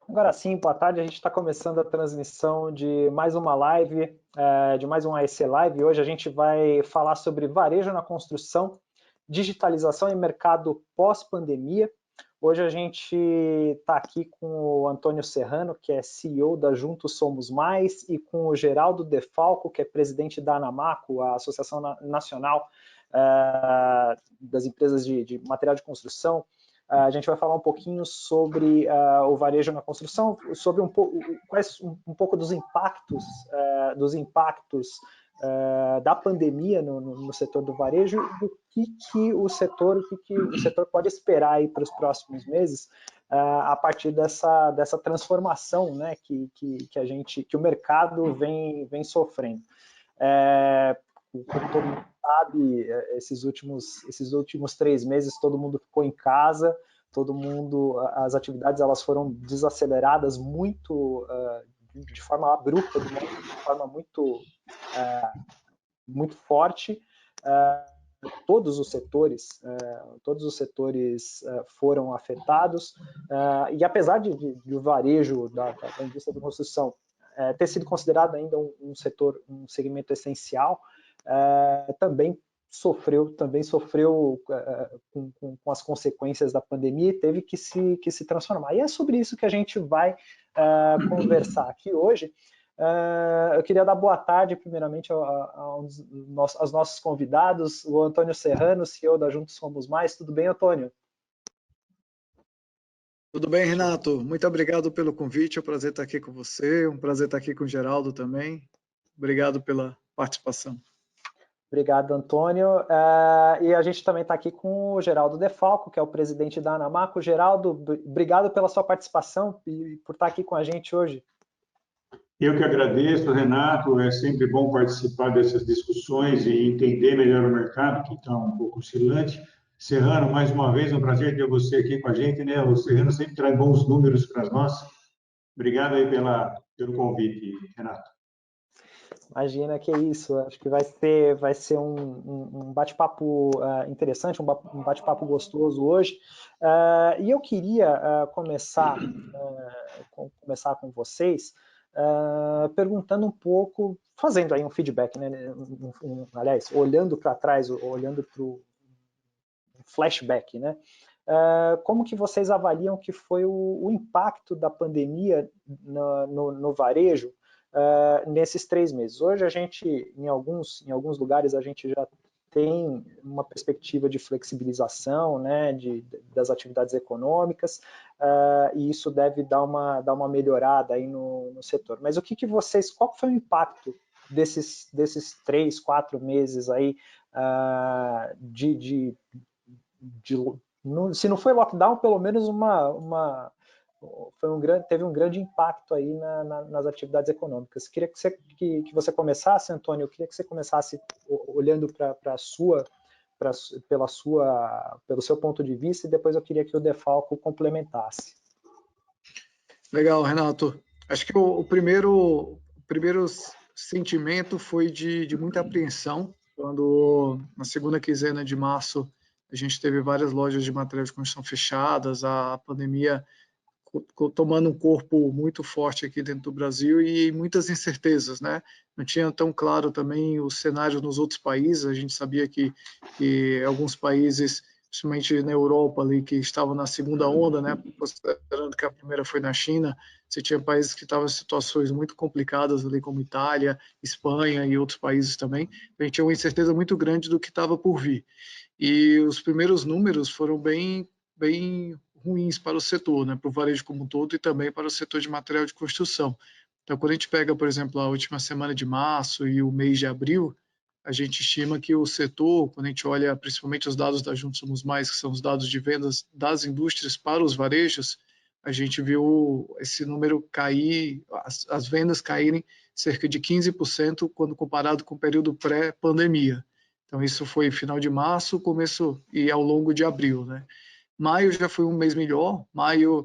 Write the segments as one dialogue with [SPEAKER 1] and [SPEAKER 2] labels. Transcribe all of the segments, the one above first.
[SPEAKER 1] Agora sim, boa tarde. A gente está começando a transmissão de mais uma live, de mais um AEC Live. Hoje a gente vai falar sobre varejo na construção, digitalização e mercado pós-pandemia. Hoje a gente está aqui com o Antônio Serrano, que é CEO da Juntos Somos Mais, e com o Geraldo Defalco, que é presidente da ANAMACO, a Associação Nacional das Empresas de Material de Construção. A gente vai falar um pouquinho sobre o varejo na construção, sobre um pouco dos impactos, da pandemia no setor do varejo e do que o setor pode esperar aí para os próximos meses a partir dessa transformação, né, que o mercado vem sofrendo. Como todo mundo sabe, esses últimos 3 meses todo mundo ficou em casa, as atividades elas foram desaceleradas muito, de forma abrupta, de forma muito forte. Todos os setores foram afetados, e apesar de o varejo da indústria da construção ter sido considerado ainda um segmento essencial, também sofreu com as consequências da pandemia e teve que se transformar. E é sobre isso que a gente vai conversar aqui hoje. Eu queria dar boa tarde, primeiramente, aos nossos convidados, o Antônio Serrano, CEO da Juntos Somos Mais. Tudo bem, Antônio?
[SPEAKER 2] Tudo bem, Renato? Muito obrigado pelo convite, é um prazer estar aqui com você, um prazer estar aqui com o Geraldo também. Obrigado pela participação.
[SPEAKER 1] Obrigado, Antônio. E a gente também está aqui com o Geraldo Defalco, que é o presidente da ANAMACO. Geraldo, obrigado pela sua participação e por estar aqui com a gente hoje.
[SPEAKER 3] Eu que agradeço, Renato. É sempre bom participar dessas discussões e entender melhor o mercado, que está um pouco oscilante. Serrano, mais uma vez, é um prazer ter você aqui com a gente, né? O Serrano sempre traz bons números para nós. Obrigado aí pelo convite, Renato.
[SPEAKER 1] Imagina que é isso. Acho que vai ser um bate-papo interessante, um bate-papo gostoso hoje. E eu queria começar com vocês perguntando um pouco, fazendo aí um feedback, né? Aliás, olhando para trás, olhando para o flashback, né? Como que vocês avaliam que foi o impacto da pandemia no varejo nesses 3 meses? Hoje a gente, em alguns lugares, a gente já tem uma perspectiva de flexibilização, né, das atividades econômicas, e isso deve dar uma melhorada aí no setor. Mas qual foi o impacto desses 3, 4 meses aí se não foi lockdown, pelo menos teve um grande impacto aí nas atividades econômicas. Queria que você começasse, Antônio, eu queria que você começasse olhando pelo seu ponto de vista, e depois eu queria que o Defalco complementasse.
[SPEAKER 2] Legal, Renato. Acho que o primeiro sentimento foi de muita apreensão, quando na segunda quinzena de março a gente teve várias lojas de material de construção fechadas, a pandemia tomando um corpo muito forte aqui dentro do Brasil e muitas incertezas, né? Não tinha tão claro também o cenário nos outros países. A gente sabia que alguns países, principalmente na Europa ali, que estavam na segunda onda, né? Considerando que a primeira foi na China, você tinha países que estavam em situações muito complicadas ali, como Itália, Espanha e outros países também. A gente tinha uma incerteza muito grande do que estava por vir. E os primeiros números foram bem ruins para o setor, né, para o varejo como um todo e também para o setor de material de construção. Então, quando a gente pega, por exemplo, a última semana de março e o mês de abril, a gente estima que o setor, quando a gente olha principalmente os dados da Juntos Somos Mais, que são os dados de vendas das indústrias para os varejos, a gente viu esse número cair, as vendas caírem cerca de 15% quando comparado com o período pré-pandemia. Então, isso foi final de março, começo e ao longo de abril, né? Maio já foi um mês melhor, maio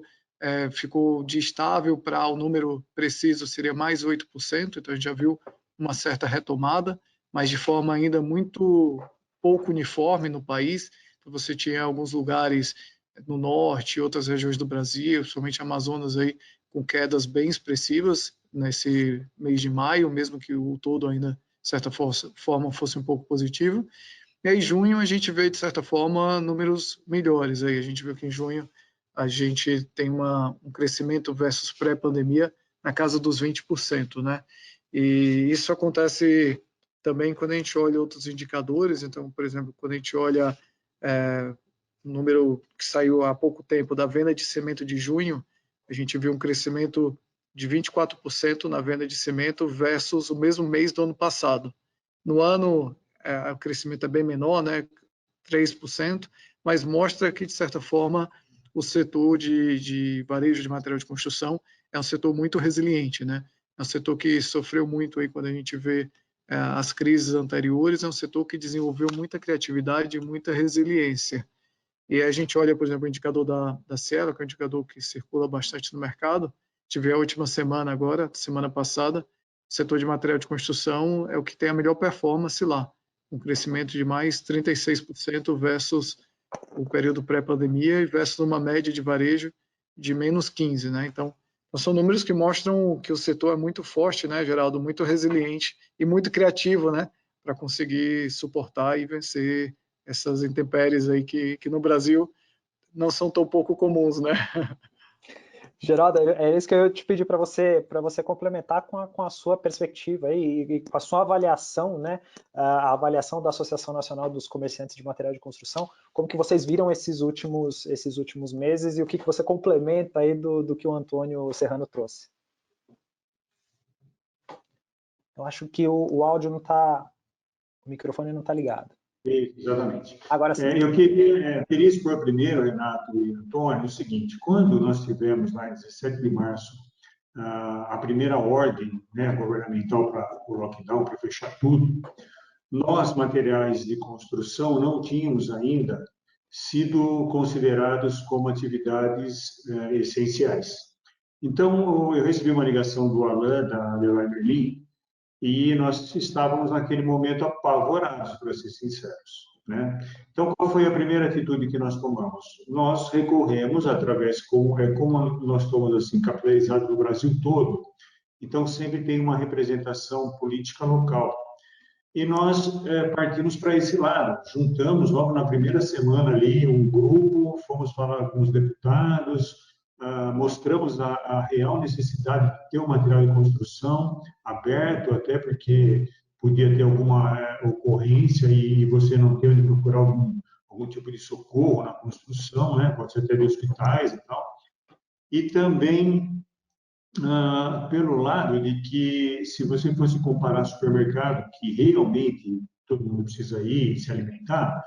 [SPEAKER 2] ficou de estável para o número preciso seria mais 8%, então a gente já viu uma certa retomada, mas de forma ainda muito pouco uniforme no país. Então, você tinha alguns lugares no norte e outras regiões do Brasil, principalmente Amazonas, aí, com quedas bem expressivas nesse mês de maio, mesmo que o todo ainda, de certa forma, fosse um pouco positivo. E aí, em junho, a gente vê, de certa forma, números melhores. Aí, a gente viu que em junho a gente tem um crescimento versus pré-pandemia na casa dos 20%, né? E isso acontece também quando a gente olha outros indicadores. Então, por exemplo, quando a gente olha o número que saiu há pouco tempo da venda de cimento de junho, a gente viu um crescimento de 24% na venda de cimento versus o mesmo mês do ano passado. No ano, o crescimento é bem menor, né? 3%, mas mostra que, de certa forma, o setor de varejo de material de construção é um setor muito resiliente, né? É um setor que sofreu muito aí quando a gente vê as crises anteriores, é um setor que desenvolveu muita criatividade e muita resiliência. E a gente olha, por exemplo, o indicador da Cielo, que é um indicador que circula bastante no mercado. Tive a última semana agora, semana passada, o setor de material de construção é o que tem a melhor performance lá, um crescimento de mais 36% versus o período pré-pandemia e versus uma média de varejo de menos 15%, né? Então, são números que mostram que o setor é muito forte, né, Geraldo? Muito resiliente e muito criativo, né? Para conseguir suportar e vencer essas intempéries aí que no Brasil não são tão pouco comuns, né?
[SPEAKER 1] Geraldo, é isso que eu te pedi para você complementar com a sua perspectiva aí, e com a sua avaliação, né? A avaliação da Associação Nacional dos Comerciantes de Material de Construção. Como que vocês viram esses últimos meses e o que você complementa aí do que o Antônio Serrano trouxe? Eu acho que o áudio não está, o microfone não está ligado.
[SPEAKER 3] Exatamente.
[SPEAKER 1] Agora sim.
[SPEAKER 3] Eu queria expor primeiro, Renato e Antônio, o seguinte: quando nós tivemos, lá em 17 de março, a primeira ordem, né, governamental para o lockdown, para fechar tudo, nós, materiais de construção, não tínhamos ainda sido considerados como atividades essenciais. Então, eu recebi uma ligação do Alain, da Leroy Merlin, e nós estávamos naquele momento apavorados, para ser sinceros, né? Então, qual foi a primeira atitude que nós tomamos? Nós recorremos através, como nós estamos assim capilarizados no Brasil todo, então sempre tem uma representação política local. E nós partimos para esse lado, juntamos logo na primeira semana ali um grupo, fomos falar com os deputados, mostramos a real necessidade de ter um material de construção aberto, até porque podia ter alguma ocorrência e você não ter onde procurar algum tipo de socorro na construção, né? Pode ser até de hospitais e tal. E também pelo lado de que, se você fosse comparar supermercado, que realmente todo mundo precisa ir se alimentar,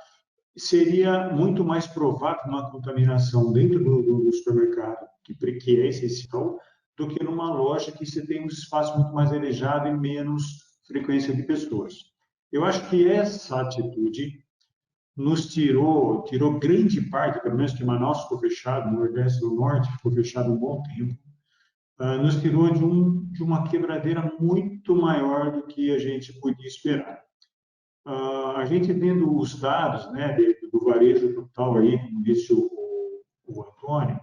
[SPEAKER 3] seria muito mais provável uma contaminação dentro do supermercado, que é essencial, do que numa loja que você tem um espaço muito mais arejado e menos frequência de pessoas. Eu acho que essa atitude nos tirou grande parte, pelo menos que Manaus ficou fechado, o Nordeste e o Norte ficou fechado um bom tempo, nos tirou de uma quebradeira muito maior do que a gente podia esperar. A gente vendo os dados, né, do varejo total aí, como disse o Antônio,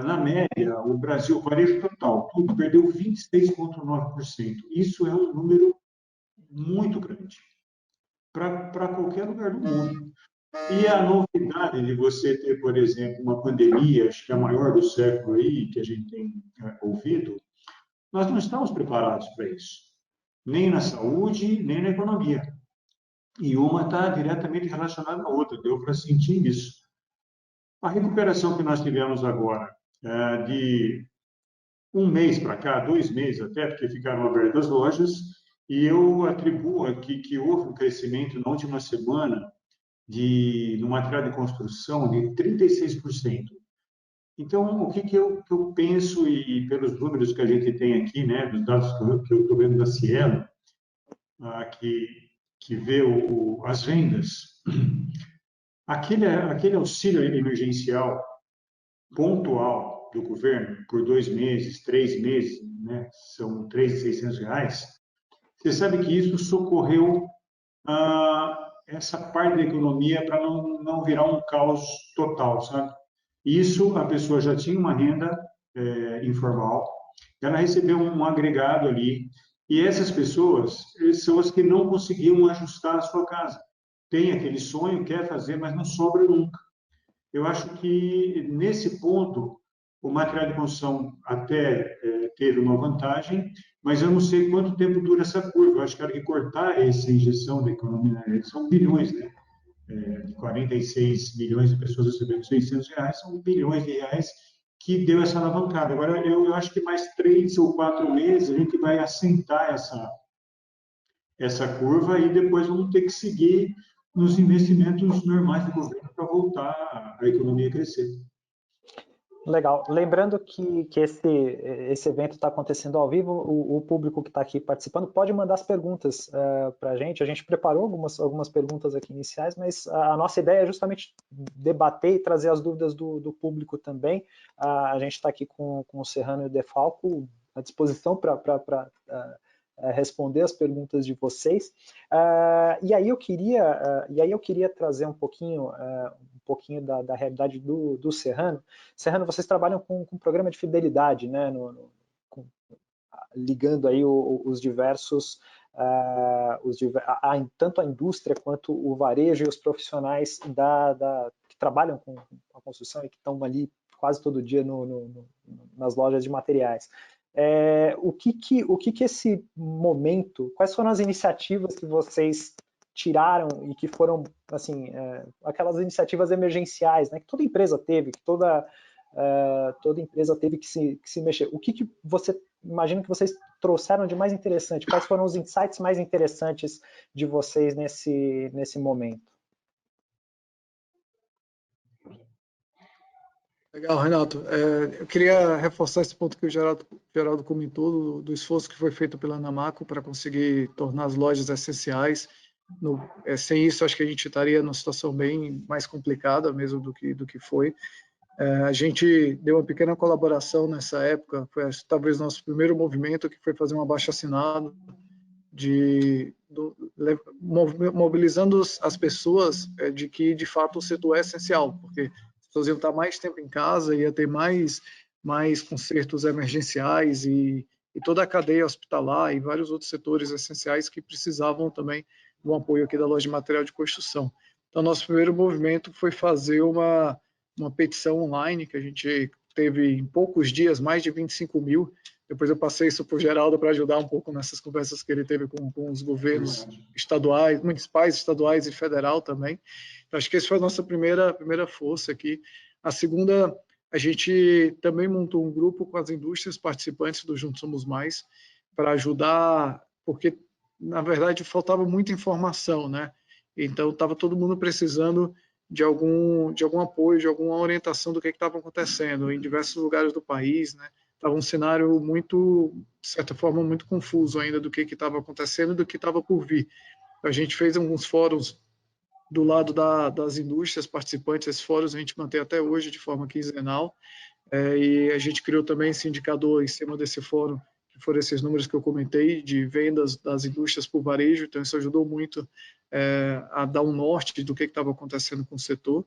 [SPEAKER 3] na média, o Brasil, o varejo total, tudo perdeu 26,9%. Isso é um número muito grande para qualquer lugar do mundo. E a novidade de você ter, por exemplo, uma pandemia, acho que é a maior do século aí, que a gente tem ouvido, nós não estamos preparados para isso, nem na saúde, nem na economia. E uma está diretamente relacionada à outra, deu para sentir isso. A recuperação que nós tivemos agora, de um mês para cá, 2 meses até, porque ficaram abertas as lojas, e eu atribuo aqui que houve um crescimento na última semana no material de construção de 36%. Então, o que eu penso, e pelos números que a gente tem aqui, né, dos dados que eu estou vendo da Cielo, que vê as vendas, aquele auxílio emergencial pontual do governo por 2 meses, 3 meses, né, são R$ 3.600, você sabe que isso socorreu essa parte da economia para não virar um caos total, sabe? Isso, a pessoa já tinha uma renda informal, ela recebeu um agregado ali, e essas pessoas são as que não conseguiam ajustar a sua casa. Tem aquele sonho, quer fazer, mas não sobra nunca. Eu acho que, nesse ponto, o material de construção até teve uma vantagem, mas eu não sei quanto tempo dura essa curva. Eu acho que a hora que cortar essa injeção da economia, são bilhões, né? De 46 milhões de pessoas recebendo R$ 600, são bilhões de reais que deu essa alavancada. Agora, eu acho que mais 3 ou 4 meses a gente vai assentar essa curva e depois vamos ter que seguir nos investimentos normais do governo para voltar a economia a crescer.
[SPEAKER 1] Legal. Lembrando que esse evento está acontecendo ao vivo, o público que está aqui participando pode mandar as perguntas para a gente. A gente preparou algumas perguntas aqui iniciais, mas a nossa ideia é justamente debater e trazer as dúvidas do público também. A gente está aqui com o Serrano e o Defalco à disposição para responder as perguntas de vocês. E aí eu queria trazer um pouquinho da realidade do Serrano. Serrano, vocês trabalham com um programa de fidelidade, né? Ligando aí os diversos, tanto a indústria quanto o varejo e os profissionais que trabalham com a construção e que estão ali quase todo dia nas lojas de materiais. O que esse momento, quais foram as iniciativas que vocês tiraram e que foram, assim, aquelas iniciativas emergenciais, né, que toda empresa teve, que toda empresa teve que se mexer. O que você imagina que vocês trouxeram de mais interessante? Quais foram os insights mais interessantes de vocês nesse momento?
[SPEAKER 2] Legal, Renato. Eu queria reforçar esse ponto que o Geraldo comentou, do esforço que foi feito pela Anamaco para conseguir tornar as lojas essenciais. Sem isso, acho que a gente estaria numa situação bem mais complicada mesmo do que foi. A gente deu uma pequena colaboração nessa época, foi talvez nosso primeiro movimento, que foi fazer um abaixo-assinado mobilizando as pessoas de que, de fato, o setor é essencial, porque as pessoas iam estar mais tempo em casa, ia ter mais consertos emergenciais e toda a cadeia hospitalar e vários outros setores essenciais que precisavam também do apoio aqui da loja de material de construção. Então, nosso primeiro movimento foi fazer uma petição online, que a gente teve em poucos dias mais de 25 mil. Depois eu passei isso para o Geraldo para ajudar um pouco nessas conversas que ele teve com os governos estaduais, municipais, estaduais e federal também. Então, acho que essa foi a nossa primeira força aqui. A segunda, a gente também montou um grupo com as indústrias participantes do Juntos Somos Mais para ajudar, porque, na verdade, faltava muita informação, né? Então, estava todo mundo precisando de algum apoio, de alguma orientação do que estava acontecendo em diversos lugares do país, né? Estava um cenário muito, de certa forma, muito confuso ainda do que estava acontecendo e do que estava por vir. A gente fez alguns fóruns do lado das indústrias participantes, esses fóruns a gente mantém até hoje de forma quinzenal, e a gente criou também esse indicador em cima desse fórum, que foram esses números que eu comentei, de vendas das indústrias por varejo, então isso ajudou muito a dar um norte do que estava acontecendo com o setor.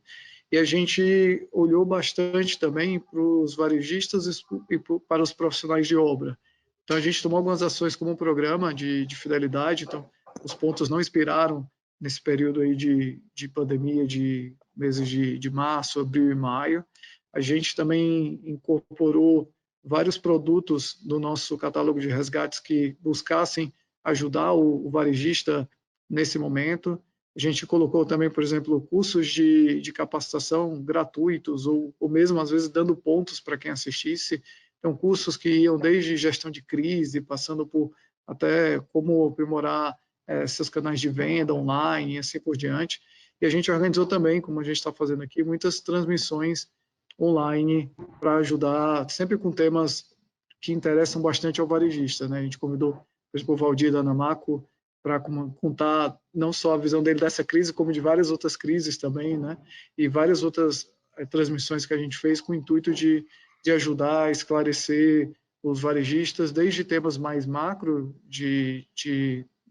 [SPEAKER 2] E a gente olhou bastante também para os varejistas e para os profissionais de obra. Então, a gente tomou algumas ações como um programa de fidelidade, então os pontos não expiraram nesse período aí de pandemia, de meses de março, abril e maio. A gente também incorporou vários produtos do nosso catálogo de resgates que buscassem ajudar o varejista nesse momento. A gente colocou também, por exemplo, cursos de capacitação gratuitos ou mesmo, às vezes, dando pontos para quem assistisse. Então, cursos que iam desde gestão de crise, passando por até como aprimorar seus canais de venda online e assim por diante. E a gente organizou também, como a gente está fazendo aqui, muitas transmissões online para ajudar, sempre com temas que interessam bastante ao varejista, né? A gente convidou, por exemplo, o Valdir da Anamaco para contar não só a visão dele dessa crise, como de várias outras crises também, né? E várias outras transmissões que a gente fez com o intuito de ajudar a esclarecer os varejistas, desde temas mais macro, de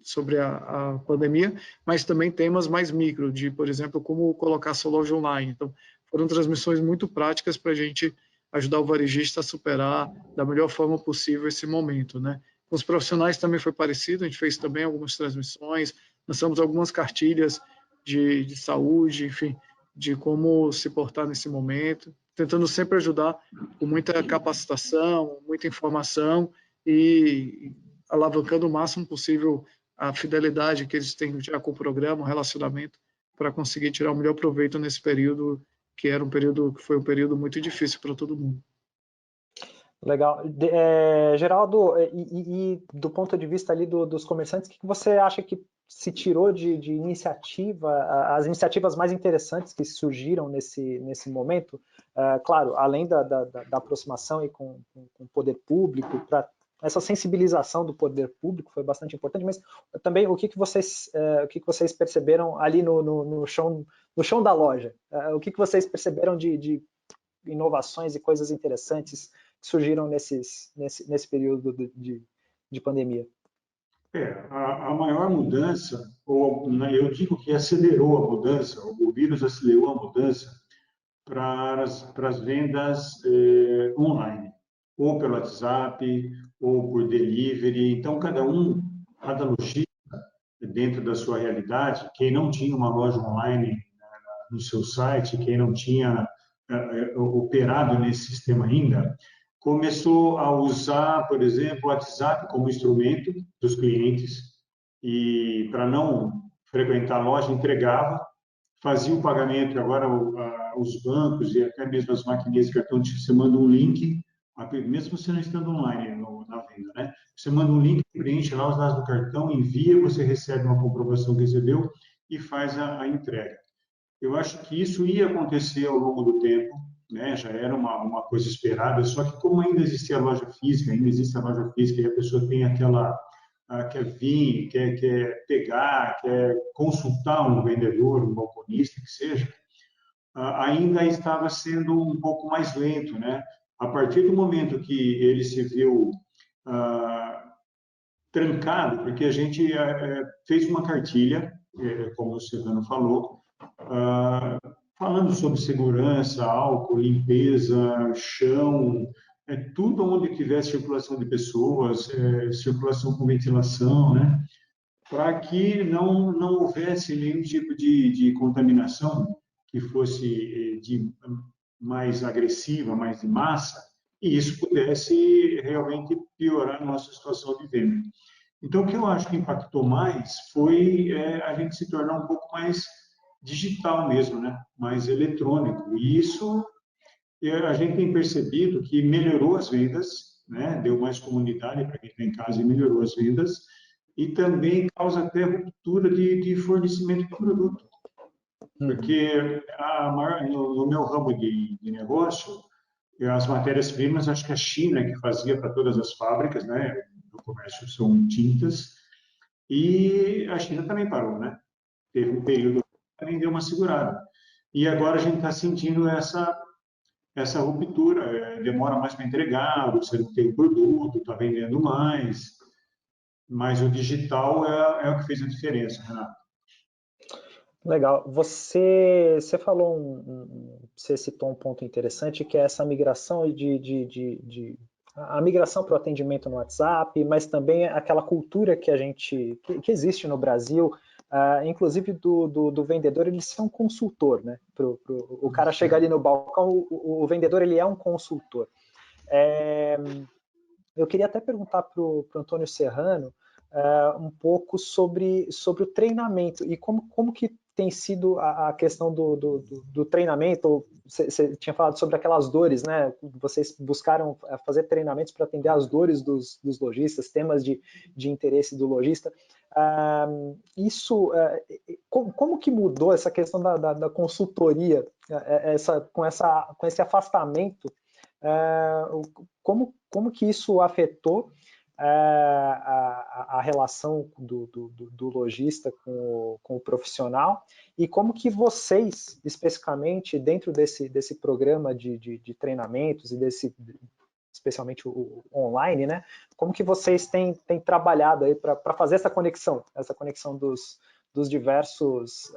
[SPEAKER 2] sobre a pandemia, mas também temas mais micro, de, por exemplo, como colocar sua loja online. Então, foram transmissões muito práticas para a gente ajudar o varejista a superar da melhor forma possível esse momento, né? Com os profissionais também foi parecido, a gente fez também algumas transmissões, lançamos algumas cartilhas de saúde, enfim, de como se portar nesse momento, tentando sempre ajudar com muita capacitação, muita informação e alavancando o máximo possível a fidelidade que eles têm já com o programa, o relacionamento, para conseguir tirar o melhor proveito nesse período, que foi um período muito difícil para todo mundo.
[SPEAKER 1] Legal. Geraldo, e do ponto de vista ali dos comerciantes, o que você acha que se tirou de iniciativa, as iniciativas mais interessantes que surgiram nesse momento? Claro, além da aproximação e com o poder público, para essa sensibilização do poder público foi bastante importante, mas também o que vocês perceberam ali no chão da loja? O que vocês perceberam de inovações e coisas interessantes que surgiram nesse período de pandemia?
[SPEAKER 3] A maior mudança, ou eu digo que acelerou a mudança, o vírus acelerou a mudança para as vendas online, ou pelo WhatsApp, ou por delivery. Então, cada lojista, dentro da sua realidade, quem não tinha uma loja online no seu site, quem não tinha operado nesse sistema ainda, começou a usar, por exemplo, o WhatsApp como instrumento dos clientes e, para não frequentar a loja, entregava, fazia o pagamento. Agora os bancos e até mesmo as maquininhas de cartão, você manda um link, mesmo você não estando online na venda, né? Você manda um link, preenche lá os dados do cartão, envia, você recebe uma comprovação que recebeu e faz a entrega. Eu acho que isso ia acontecer ao longo do tempo, né? Já era uma coisa esperada, só que como ainda existia a loja física, ainda existe a loja física e a pessoa tem quer vir, quer pegar, quer consultar um vendedor, um balconista, que seja, ainda estava sendo um pouco mais lento, né? A partir do momento que ele se viu trancado, porque a gente fez uma cartilha, como o Serrano falou, falando sobre segurança, álcool, limpeza, chão, tudo onde tivesse circulação de pessoas, circulação com ventilação, né? Para que não houvesse nenhum tipo de contaminação que fosse mais agressiva, mais de massa, e isso pudesse realmente piorar a nossa situação de venda. Então, o que eu acho que impactou mais foi a gente se tornar um pouco mais digital mesmo, né? Mais eletrônico. E isso a gente tem percebido que melhorou as vendas, né? Deu mais comunidade para quem está em casa e melhorou as vendas, e também causa até ruptura de fornecimento de produto. Porque no meu ramo de negócio, as matérias-primas, acho que a China que fazia para todas as fábricas, né? No comércio são tintas, e a China também parou, né? Teve um período que também deu uma segurada. E agora a gente está sentindo essa ruptura, demora mais para entregar, você não tem o produto, está vendendo mais, mas o digital é o que fez a diferença, Renato.
[SPEAKER 1] Legal. Você falou você citou um ponto interessante, que é essa migração a migração para o atendimento no WhatsApp, mas também aquela cultura que que existe no Brasil, inclusive do vendedor ele ser um consultor, né? O cara chega ali no balcão, o vendedor ele é um consultor. Eu queria até perguntar para o Antônio Serrano um pouco sobre o treinamento e como que tem sido a questão do treinamento. Você tinha falado sobre aquelas dores, né? Vocês buscaram fazer treinamentos para atender as dores dos lojistas, temas de interesse do lojista. Como que mudou essa questão da consultoria, com esse afastamento? Como que isso afetou a relação do lojista com o profissional, e como que vocês, especificamente, dentro desse programa de treinamentos e especialmente o online, né? Como que vocês têm trabalhado aí para fazer essa conexão dos diversos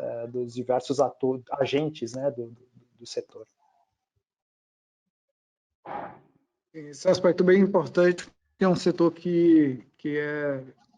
[SPEAKER 1] agentes, né, do setor?
[SPEAKER 2] Esse aspecto bem importante, que é um setor que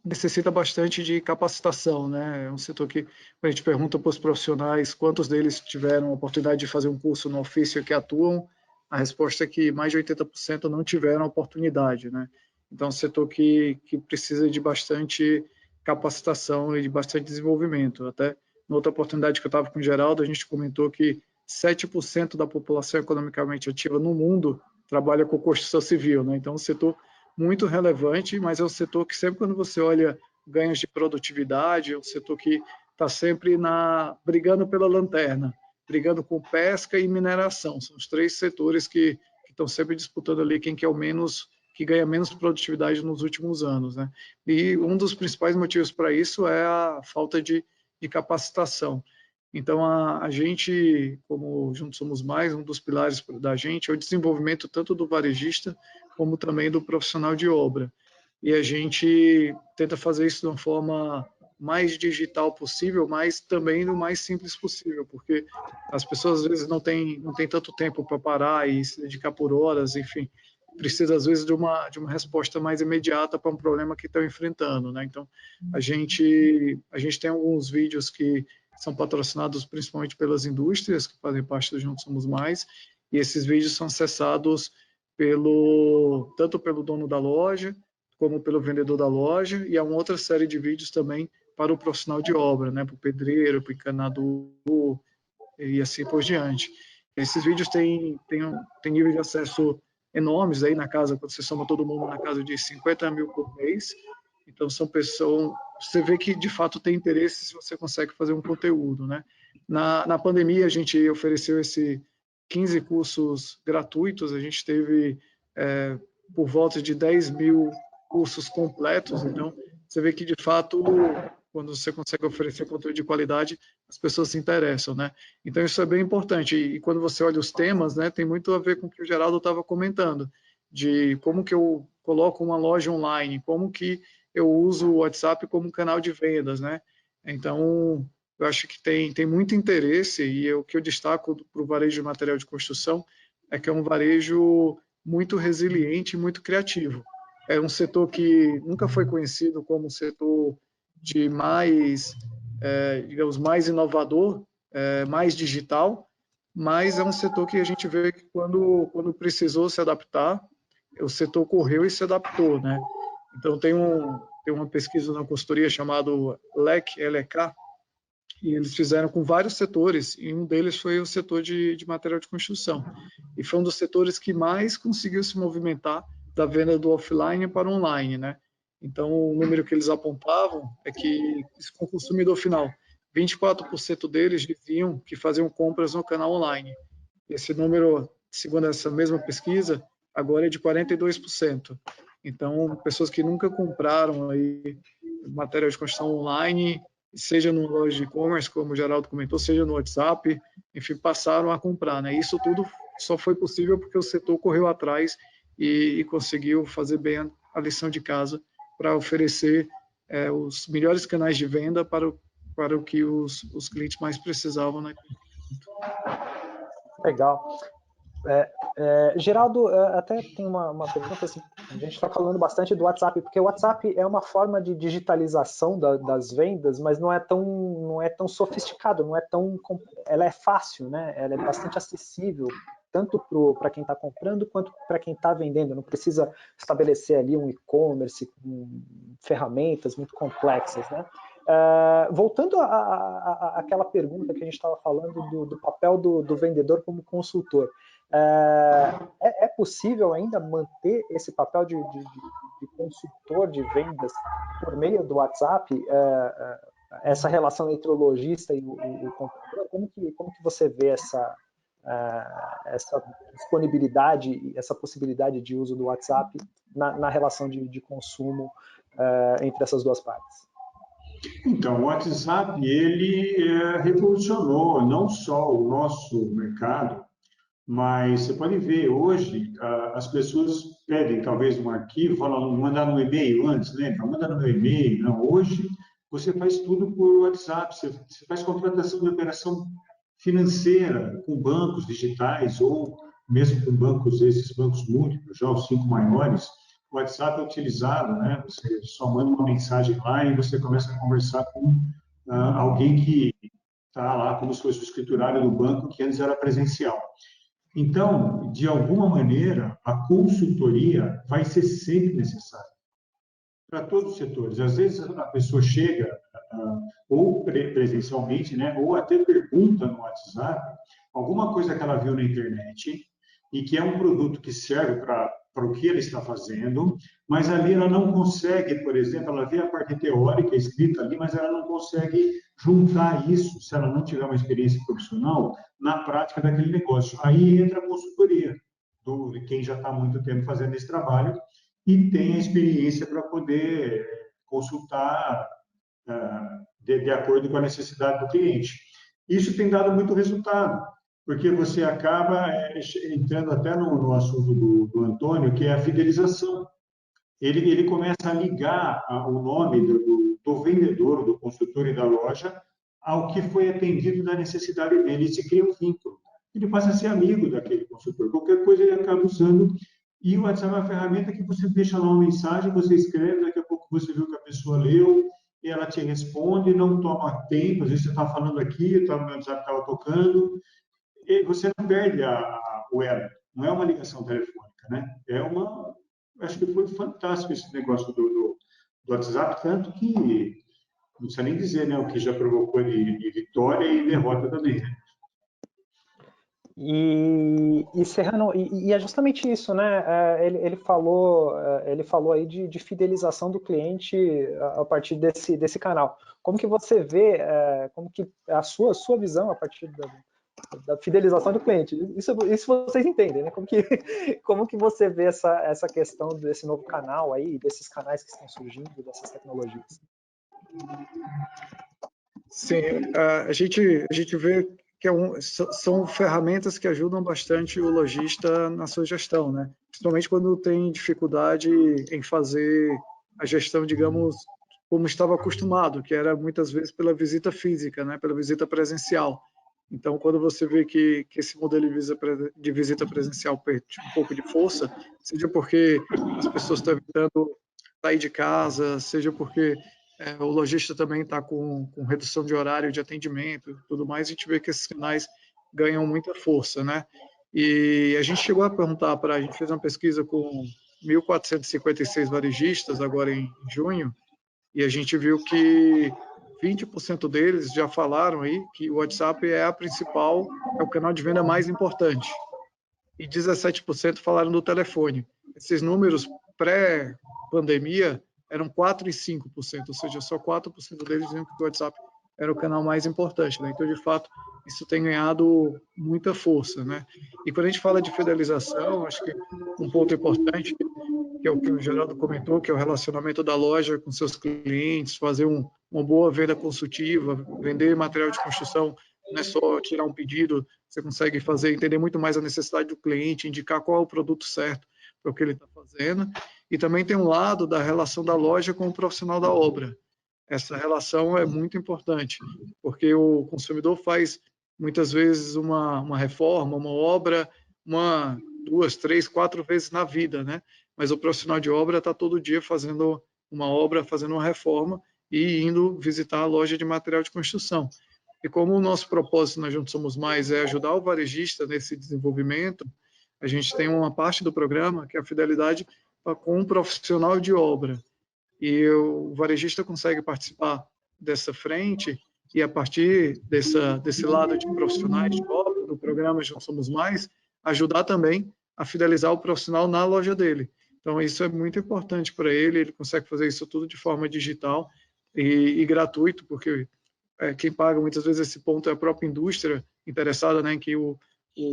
[SPEAKER 2] necessita bastante de capacitação, né? É um setor que, quando a gente pergunta para os profissionais quantos deles tiveram a oportunidade de fazer um curso no ofício que atuam, a resposta é que mais de 80% não tiveram a oportunidade, né? Então, é um setor que precisa de bastante capacitação e de bastante desenvolvimento. Até, na outra oportunidade que eu estava com o Geraldo, a gente comentou que 7% da população economicamente ativa no mundo trabalha com construção civil, né? Então, é um setor muito relevante, mas é um setor que sempre quando você olha ganhos de produtividade, é um setor que está sempre brigando pela lanterna, brigando com pesca e mineração. São os 3 setores que estão sempre disputando ali quem que ganha menos produtividade nos últimos anos, né? E um dos principais motivos para isso é a falta de capacitação. Então, a gente, como Juntos Somos Mais, um dos pilares da gente é o desenvolvimento tanto do varejista como também do profissional de obra. E a gente tenta fazer isso de uma forma mais digital possível, mas também do mais simples possível, porque as pessoas às vezes não têm tanto tempo para parar e se dedicar por horas, enfim, precisa às vezes de uma resposta mais imediata para um problema que estão enfrentando, né? Então, a gente tem alguns vídeos que são patrocinados principalmente pelas indústrias que fazem parte do Juntos Somos Mais, e esses vídeos são acessados tanto pelo dono da loja, como pelo vendedor da loja, e há uma outra série de vídeos também para o profissional de obra, né, para o pedreiro, para o encanador, e assim por diante. Esses vídeos têm nível de acesso enormes aí na casa, quando você soma todo mundo na casa de 50 mil por mês, então são pessoas, você vê que de fato tem interesse se você consegue fazer um conteúdo, né? Na pandemia a gente ofereceu 15 cursos gratuitos, a gente teve por volta de 10 mil cursos completos, então você vê que de fato quando você consegue oferecer conteúdo de qualidade, as pessoas se interessam, né? Então isso é bem importante, e quando você olha os temas, né, tem muito a ver com o que o Geraldo estava comentando, de como que eu coloco uma loja online, como que eu uso o WhatsApp como canal de vendas, né? Então, eu acho que tem muito interesse, e o que eu destaco para o varejo de material de construção é que é um varejo muito resiliente e muito criativo. É um setor que nunca foi conhecido como um setor de digamos, mais inovador, mais digital, mas é um setor que a gente vê que quando precisou se adaptar, o setor correu e se adaptou, né? Então, tem uma pesquisa na consultoria chamada LEC, LEK, e eles fizeram com vários setores, e um deles foi o setor de material de construção. E foi um dos setores que mais conseguiu se movimentar da venda do offline para o online, né? Então, o número que eles apontavam é que, com o consumidor final, 24% deles diziam que faziam compras no canal online. Esse número, segundo essa mesma pesquisa, agora é de 42%. Então, pessoas que nunca compraram aí material de construção online, seja numa loja de e-commerce, como o Geraldo comentou, seja no WhatsApp, enfim, passaram a comprar, né? Isso tudo só foi possível porque o setor correu atrás e conseguiu fazer bem a lição de casa para oferecer os melhores canais de venda para o que os clientes mais precisavam, né?
[SPEAKER 1] Legal. Geraldo, até tem uma pergunta assim, a gente está falando bastante do WhatsApp, porque o WhatsApp é uma forma de digitalização das vendas, mas não é tão sofisticado, ela é fácil, né? Ela é bastante acessível, tanto para quem está comprando quanto para quem está vendendo, não precisa estabelecer ali um e-commerce com ferramentas muito complexas, né? Voltando àquela pergunta que a gente estava falando do papel do vendedor como consultor, é possível ainda manter esse papel de consultor de vendas por meio do WhatsApp? Essa relação entre o lojista e o comprador? Como que você vê essa disponibilidade e essa possibilidade de uso do WhatsApp na relação de consumo entre essas duas partes?
[SPEAKER 3] Então, o WhatsApp, ele revolucionou não só o nosso mercado, mas você pode ver, hoje, as pessoas pedem talvez um arquivo, falam, mandar no e-mail antes, lembra? Manda no meu e-mail. Não, hoje você faz tudo por WhatsApp, você faz contratação de operação financeira com bancos digitais ou mesmo com bancos, esses bancos múltiplos, já os 5 maiores. O WhatsApp é utilizado, né? Você só manda uma mensagem lá e você começa a conversar com alguém que está lá como se fosse o escriturário do banco, que antes era presencial. Então, de alguma maneira, a consultoria vai ser sempre necessária para todos os setores. Às vezes a pessoa chega ou presencialmente, né, ou até pergunta no WhatsApp alguma coisa que ela viu na internet e que é um produto que serve para o que ela está fazendo, mas ali ela não consegue, por exemplo, ela vê a parte teórica escrita ali, mas ela não consegue juntar isso, se ela não tiver uma experiência profissional, na prática daquele negócio. Aí entra a consultoria, de quem já está há muito tempo fazendo esse trabalho e tem a experiência para poder consultar de acordo com a necessidade do cliente. Isso tem dado muito resultado, porque você acaba entrando até no assunto do Antônio, que é a fidelização. Ele começa a ligar o nome do vendedor, do consultor e da loja ao que foi atendido da necessidade dele, e se cria um vínculo. Ele passa a ser amigo daquele consultor. Qualquer coisa ele acaba usando. E o WhatsApp é uma ferramenta que você deixa lá uma mensagem, você escreve, daqui a pouco você viu que a pessoa leu, e ela te responde, não toma tempo, às vezes você está falando aqui, o meu WhatsApp estava tocando, e você não perde o elo. Não é uma ligação telefônica, né? Acho que foi fantástico esse negócio do WhatsApp, tanto que não precisa nem dizer, né, o que já provocou de vitória e derrota também, né?
[SPEAKER 1] E Serrano, e é justamente isso, né? Ele falou aí de fidelização do cliente a partir desse canal. Como que você vê, como que a sua visão a partir da fidelização do cliente? Isso vocês entendem, né? Como que você vê essa questão desse novo canal aí, desses canais que estão surgindo, dessas tecnologias?
[SPEAKER 2] Sim, a gente vê que são ferramentas que ajudam bastante o lojista na sua gestão, né? Principalmente quando tem dificuldade em fazer a gestão, digamos, como estava acostumado, que era muitas vezes pela visita física, né? Pela visita presencial. Então, quando você vê que esse modelo de visita presencial perde um pouco de força, seja porque as pessoas estão evitando sair de casa, seja porque o lojista também está com redução de horário de atendimento e tudo mais, a gente vê que esses canais ganham muita força, né? E a gente chegou a perguntar a gente fez uma pesquisa com 1.456 varejistas agora em junho, e a gente viu que 20% deles já falaram aí que o WhatsApp é o canal de venda mais importante. E 17% falaram do telefone. Esses números pré-pandemia eram 4% e 5%, ou seja, só 4% deles diziam que o WhatsApp era o canal mais importante, né? Então, de fato, isso tem ganhado muita força, né? E quando a gente fala de fidelização, acho que um ponto importante, que é o que o Geraldo comentou, que é o relacionamento da loja com seus clientes, fazer uma boa venda consultiva, vender material de construção, não é só tirar um pedido, você consegue entender muito mais a necessidade do cliente, indicar qual é o produto certo para o que ele está fazendo. E também tem um lado da relação da loja com o profissional da obra. Essa relação é muito importante, porque o consumidor faz muitas vezes uma reforma, uma obra, 2, 3, 4 vezes na vida, né? Mas o profissional de obra está todo dia fazendo uma obra, fazendo uma reforma e indo visitar a loja de material de construção. E como o nosso propósito na Juntos Somos Mais é ajudar o varejista nesse desenvolvimento, a gente tem uma parte do programa que é a fidelidade com um profissional de obra. E o varejista consegue participar dessa frente e, a partir desse lado de profissionais de obra, do programa Juntos Somos Mais, ajudar também a fidelizar o profissional na loja dele. Então, isso é muito importante para ele consegue fazer isso tudo de forma digital e gratuito, porque quem paga muitas vezes esse ponto é a própria indústria interessada, né, em que o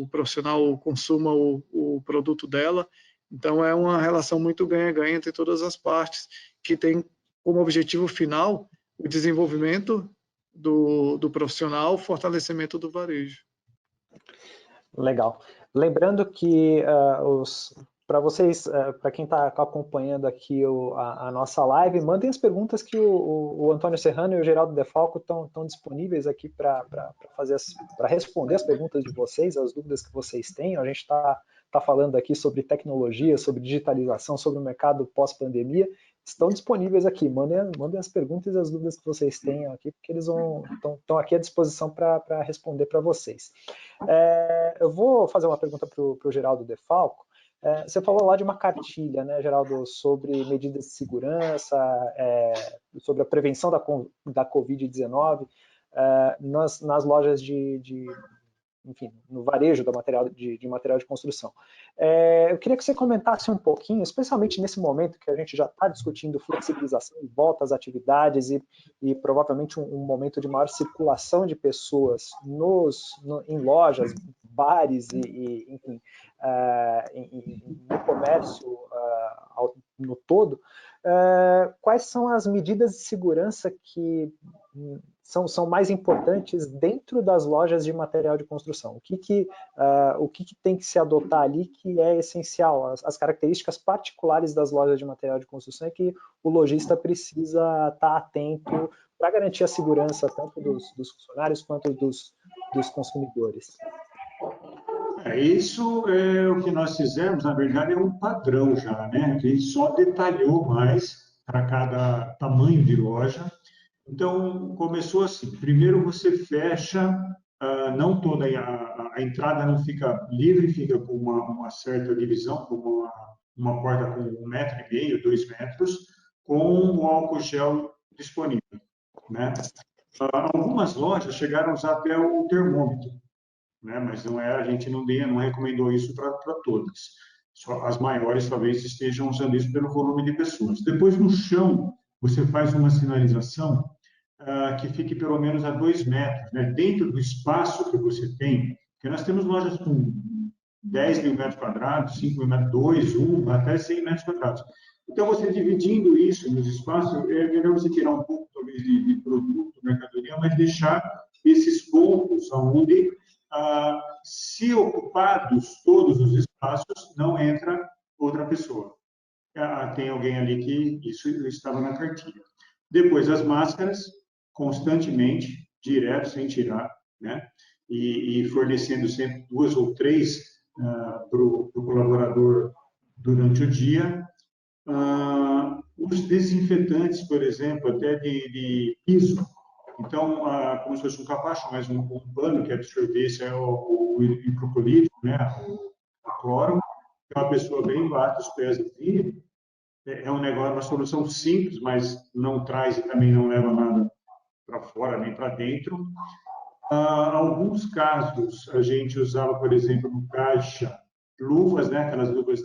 [SPEAKER 2] profissional consuma o produto dela. Então, é uma relação muito ganha-ganha entre todas as partes, que tem como objetivo final o desenvolvimento do profissional, o fortalecimento do varejo.
[SPEAKER 1] Legal. Lembrando que para vocês, para quem está acompanhando aqui a nossa live, mandem as perguntas que o Antônio Serrano e o Geraldo Defalco estão disponíveis aqui para responder as perguntas de vocês, as dúvidas que vocês têm. A gente está falando aqui sobre tecnologia, sobre digitalização, sobre o mercado pós-pandemia. Estão disponíveis aqui. Mandem as perguntas e as dúvidas que vocês tenham aqui, porque eles estão aqui à disposição para responder para vocês. Eu vou fazer uma pergunta para o Geraldo Defalco. Você falou lá de uma cartilha, né, Geraldo, sobre medidas de segurança, sobre a prevenção da Covid-19 nas lojas enfim, no varejo de material de construção. Eu queria que você comentasse um pouquinho, especialmente nesse momento que a gente já está discutindo flexibilização e volta às atividades e provavelmente um momento de maior circulação de pessoas em lojas, bares enfim, no comércio no todo. Quais são as medidas de segurança que são mais importantes dentro das lojas de material de construção? O que tem que se adotar ali que é essencial? As características particulares das lojas de material de construção é que o lojista precisa estar atento para garantir a segurança tanto dos funcionários quanto dos consumidores.
[SPEAKER 3] Isso é o que nós fizemos, na verdade, é um padrão já, né? A gente só detalhou mais para cada tamanho de loja. Então, começou assim, primeiro você fecha, não toda a entrada não fica livre, fica com uma certa divisão, como uma porta com 1,5 metro, 2 metros, com o álcool gel disponível, né? Algumas lojas chegaram a usar até o termômetro, né? Mas a gente não recomendou isso para todas. Só as maiores talvez estejam usando isso pelo volume de pessoas. Depois, no chão, você faz uma sinalização que fique pelo menos a 2 metros, né? Dentro do espaço que você tem, porque nós temos lojas com 10 mil metros quadrados, 5 mil metros, 2, 1, até 100 metros quadrados. Então, você dividindo isso nos espaços, é melhor você tirar um pouco, talvez, de produto, mercadoria, mas deixar esses pontos onde, se ocupados todos os espaços, não entra outra pessoa. Tem alguém ali que isso estava na cartilha. Depois, as máscaras, constantemente, direto, sem tirar, né? E fornecendo sempre 2 ou 3 para o colaborador durante o dia. Os desinfetantes, por exemplo, até de piso. Então, como se fosse um capacho, mas um pano que absorvesse o hidroclorito, né? O cloro. Então, a pessoa vem, bate os pés aqui. É um negócio, uma solução simples, mas não traz e também não leva nada para fora nem para dentro. Alguns casos a gente usava, por exemplo, no caixa, luvas, né? Aquelas luvas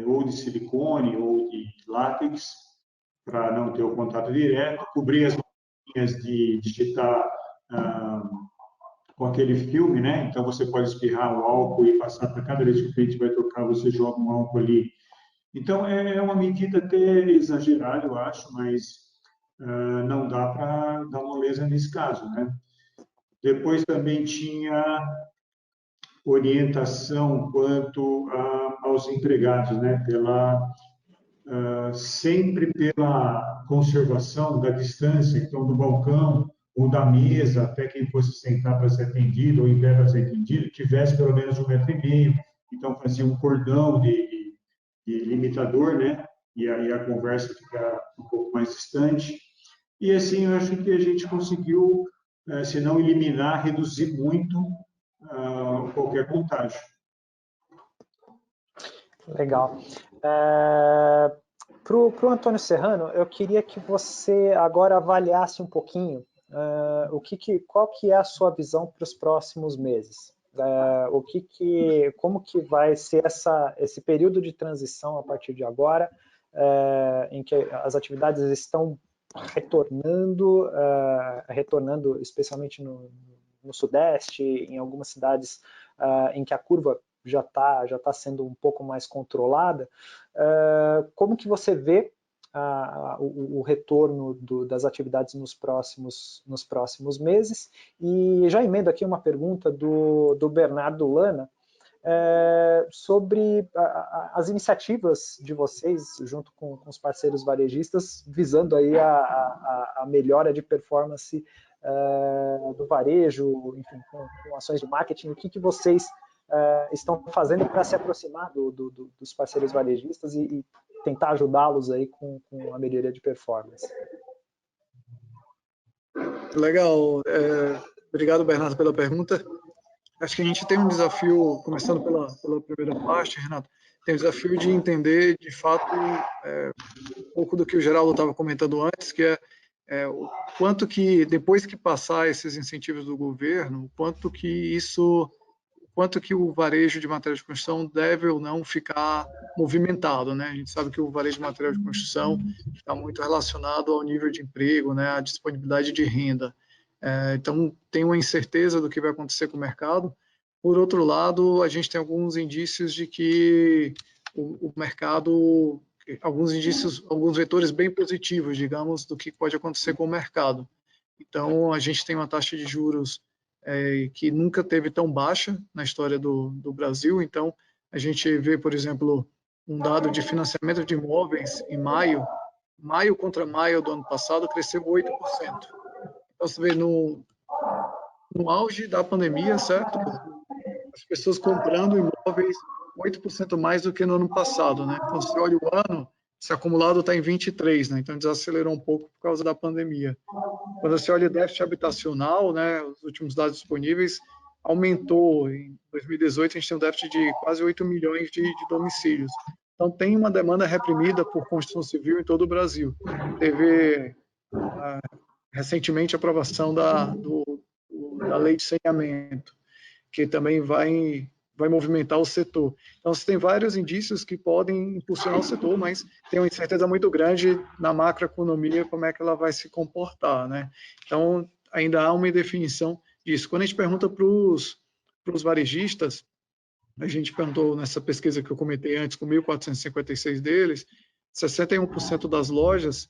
[SPEAKER 3] ou de silicone ou de látex, para não ter o contato direto, cobrir as linhas de digitar com aquele filme, né? Então você pode espirrar o álcool e passar para cada vez que o cliente vai tocar, você joga um álcool ali. Então é uma medida até exagerada, eu acho, mas não dá para dar moleza nesse caso, né? Depois também tinha orientação quanto aos empregados, né? Sempre pela conservação da distância, então do balcão ou da mesa até quem fosse sentar para ser atendido ou em pé para ser atendido, tivesse pelo menos 1,5 metro. Então fazia um cordão de limitador, né? E aí a conversa fica um pouco mais distante. E assim, eu acho que a gente conseguiu, se não eliminar, reduzir muito qualquer contágio.
[SPEAKER 1] Legal. Para o Antônio Serrano, eu queria que você agora avaliasse um pouquinho qual que é a sua visão para os próximos meses. Como que vai ser esse período de transição a partir de agora, em que as atividades estão retornando especialmente no Sudeste, em algumas cidades em que a curva já está sendo um pouco mais controlada. Como que você vê o retorno das atividades nos próximos meses? E já emendo aqui uma pergunta do Bernardo Lana, sobre as iniciativas de vocês, junto com os parceiros varejistas, visando aí a melhora de performance do varejo, enfim, com ações de marketing. O que vocês estão fazendo para se aproximar dos parceiros varejistas e tentar ajudá-los aí com a melhoria de performance?
[SPEAKER 2] Legal. Obrigado, Bernardo, pela pergunta. Acho que a gente tem um desafio, começando pela primeira parte, Renato, tem o desafio de entender, de fato, um pouco do que o Geraldo estava comentando antes, que o quanto que, depois que passar esses incentivos do governo, quanto que o varejo de material de construção deve ou não ficar movimentado, né? A gente sabe que o varejo de material de construção está muito relacionado ao nível de emprego, né? À disponibilidade de renda. Então, tem uma incerteza do que vai acontecer com o mercado. Por outro lado, a gente tem alguns indícios de que o mercado, alguns vetores bem positivos, digamos, do que pode acontecer com o mercado. Então, a gente tem uma taxa de juros que nunca teve tão baixa na história do Brasil. Então, a gente vê, por exemplo, um dado de financiamento de imóveis em maio contra maio do ano passado, cresceu 8%. Então, você vê no auge da pandemia, certo? As pessoas comprando imóveis 8% mais do que no ano passado, né? Então, você olha o ano, esse acumulado está em 23, né? Então, desacelerou um pouco por causa da pandemia. Quando você olha o déficit habitacional, né, os últimos dados disponíveis, aumentou. Em 2018, a gente tem um déficit de quase 8 milhões de domicílios. Então, tem uma demanda reprimida por construção civil em todo o Brasil. Teve recentemente a aprovação da lei de saneamento, que também vai movimentar o setor. Então, você tem vários indícios que podem impulsionar o setor, mas tem uma incerteza muito grande na macroeconomia, como é que ela vai se comportar, né? Então, ainda há uma indefinição disso. Quando a gente pergunta para os varejistas, a gente perguntou nessa pesquisa que eu comentei antes, com 1.456 deles, 61% das lojas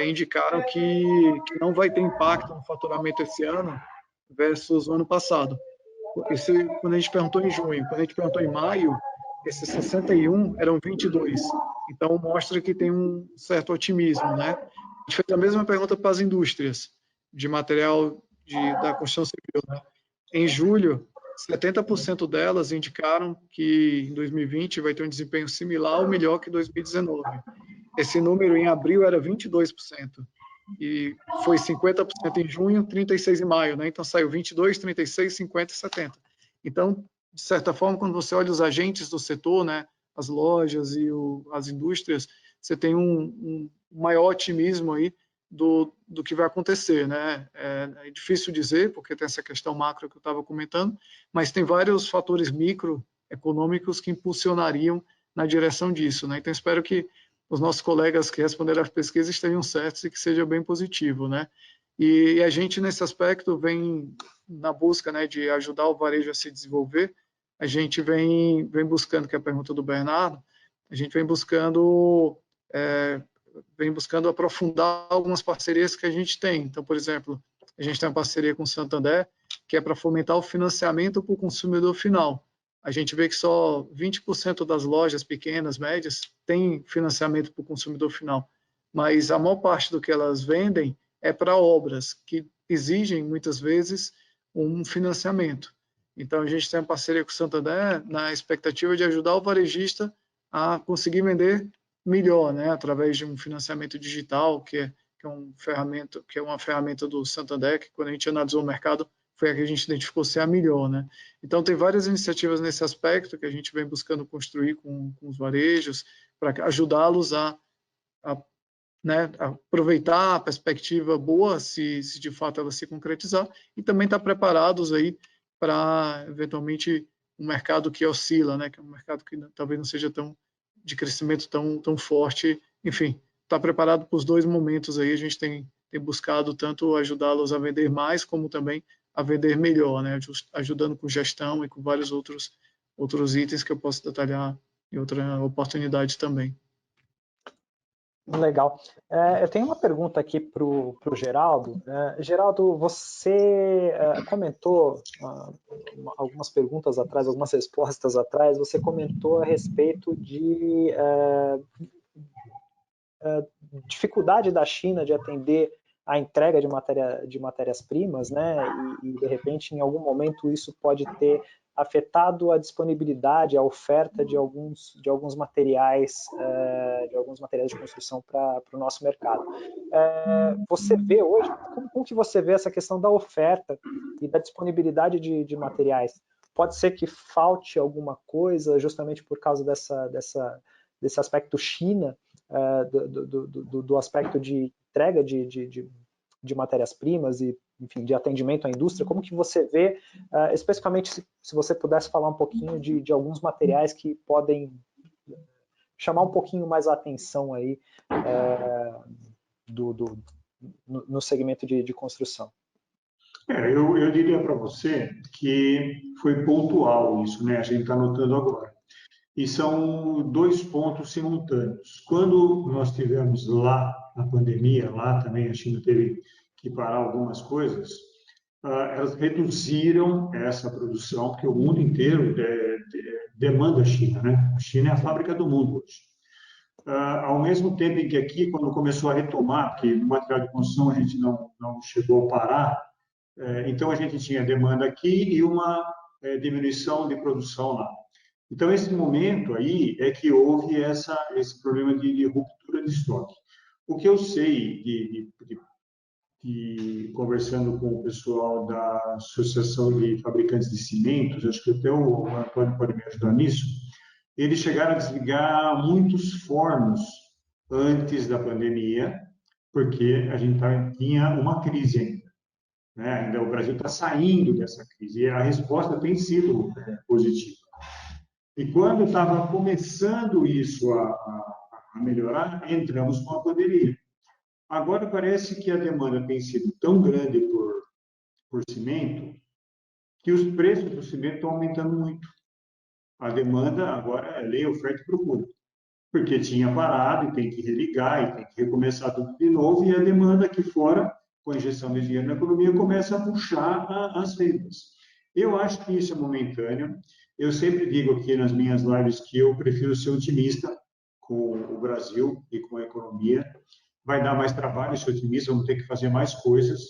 [SPEAKER 2] indicaram que não vai ter impacto no faturamento esse ano versus o ano passado. Quando a gente perguntou em junho, quando a gente perguntou em maio, esses 61 eram 22. Então, mostra que tem um certo otimismo, né? A gente fez a mesma pergunta para as indústrias de material da construção civil, né? Em julho, 70% delas indicaram que em 2020 vai ter um desempenho similar ou melhor que 2019. Esse número em abril era 22%. E foi 50% em junho, 36% em maio, né? Então saiu 22%, 36%, 50% e 70%. Então, de certa forma, quando você olha os agentes do setor, né, as lojas e as indústrias, você tem um maior otimismo aí do que vai acontecer, né? É difícil dizer, porque tem essa questão macro que eu estava comentando, mas tem vários fatores microeconômicos que impulsionariam na direção disso, né? Então, espero que os nossos colegas que responderam às pesquisas estejam certos e que seja bem positivo, né? E a gente, nesse aspecto, vem na busca, né, de ajudar o varejo a se desenvolver. A gente vem buscando, que é a pergunta do Bernardo, a gente vem buscando aprofundar algumas parcerias que a gente tem. Então, por exemplo, a gente tem uma parceria com o Santander, que é para fomentar o financiamento para o consumidor final. A gente vê que só 20% das lojas pequenas, médias, tem financiamento para o consumidor final, mas a maior parte do que elas vendem é para obras que exigem, muitas vezes, um financiamento. Então, a gente tem uma parceria com o Santander na expectativa de ajudar o varejista a conseguir vender melhor, né, através de um financiamento digital, que é uma ferramenta do Santander, que quando a gente analisou o mercado, foi a que a gente identificou ser a melhor, né? Então, tem várias iniciativas nesse aspecto que a gente vem buscando construir com os varejos para ajudá-los a aproveitar a perspectiva boa, se de fato ela se concretizar, e também estar preparados aí para, eventualmente, um mercado que oscila, né? Que é um mercado que talvez não seja de crescimento tão forte. Enfim, estar preparado para os dois momentos aí. A gente tem buscado tanto ajudá-los a vender mais, como também a vender melhor, né? Ajudando com gestão e com vários outros itens que eu posso detalhar em outra oportunidade também.
[SPEAKER 1] Legal. Eu tenho uma pergunta aqui para o Geraldo. Geraldo, você comentou algumas perguntas atrás, algumas respostas atrás, você comentou a respeito de dificuldade da China de atender a entrega de matérias-primas, né? E de repente, em algum momento, isso pode ter afetado a disponibilidade, a oferta de alguns materiais, de construção para o nosso mercado. Você vê hoje, como que você vê essa questão da oferta e da disponibilidade de materiais? Pode ser que falte alguma coisa justamente por causa desse aspecto China, do aspecto de entrega de matérias-primas e, enfim, de atendimento à indústria. Como que você vê, especificamente, se você pudesse falar um pouquinho de alguns materiais que podem chamar um pouquinho mais a atenção aí no segmento de construção?
[SPEAKER 3] Eu diria para você que foi pontual isso, né? A gente está notando agora. E são dois pontos simultâneos. Quando nós tivemos lá a pandemia, lá também a China teve que parar algumas coisas, elas reduziram essa produção, porque o mundo inteiro demanda a China, né? A China é a fábrica do mundo hoje. Ao mesmo tempo em que aqui, quando começou a retomar, porque no material de construção a gente não chegou a parar, então a gente tinha demanda aqui e uma diminuição de produção lá. Então, esse momento aí é que houve esse problema de ruptura de estoque. O que eu sei, conversando com o pessoal da Associação de Fabricantes de Cimentos, acho que até o Antônio pode me ajudar nisso, eles chegaram a desligar muitos fornos antes da pandemia, porque a gente tinha uma crise ainda. Né? Ainda o Brasil está saindo dessa crise e a resposta tem sido positiva. E quando estava começando isso a melhorar, entramos com a pandemia. Agora parece que a demanda tem sido tão grande por cimento que os preços do cimento estão aumentando muito. A demanda agora é lei, oferta e procura. Porque tinha parado e tem que religar e tem que recomeçar tudo de novo e a demanda aqui fora, com a injeção de dinheiro na economia, começa a puxar as vendas. Eu acho que isso é momentâneo. Eu sempre digo aqui nas minhas lives que eu prefiro ser otimista com o Brasil e com a economia. Vai dar mais trabalho ser otimista, vamos ter que fazer mais coisas,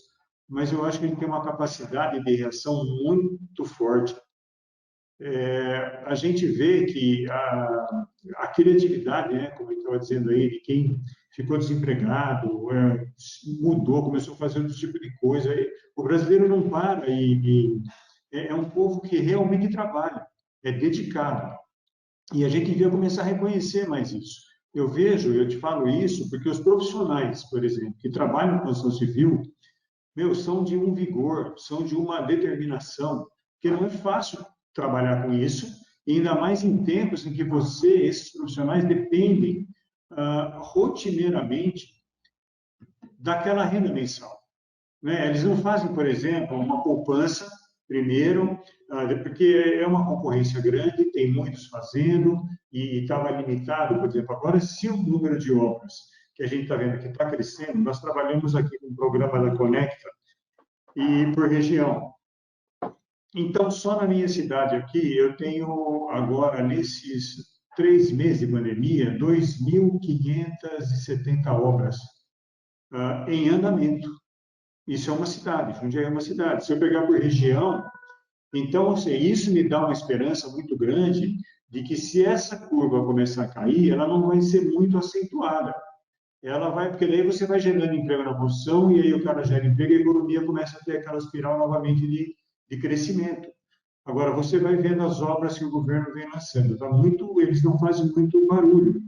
[SPEAKER 3] mas eu acho que a gente tem uma capacidade de reação muito forte. A gente vê que a criatividade, né, como eu estava dizendo aí, de quem ficou desempregado, mudou, começou a fazer outro tipo de coisa. O brasileiro não para e é um povo que realmente trabalha, é dedicado. E a gente devia começar a reconhecer mais isso. Eu te falo isso porque os profissionais, por exemplo, que trabalham com construção civil, são de um vigor, são de uma determinação, que não é fácil trabalhar com isso, e ainda mais em tempos em que esses profissionais, dependem rotineiramente daquela renda mensal. Né? Eles não fazem, por exemplo, uma poupança, primeiro, porque é uma concorrência grande, tem muitos fazendo, e estava limitado, por exemplo, agora, se o número de obras que a gente está vendo que está crescendo, nós trabalhamos aqui com o programa da Conecta, e por região. Então, só na minha cidade aqui, eu tenho agora, nesses 3 meses de pandemia, 2.570 obras em andamento. Isso é uma cidade, Jundiaí é uma cidade. Se eu pegar por região, então, assim, isso me dá uma esperança muito grande de que se essa curva começar a cair, ela não vai ser muito acentuada. Ela vai, porque daí você vai gerando emprego na construção e aí o cara gera emprego e a economia começa a ter aquela espiral novamente de crescimento. Agora, você vai vendo as obras que o governo vem lançando. Eles não fazem muito barulho,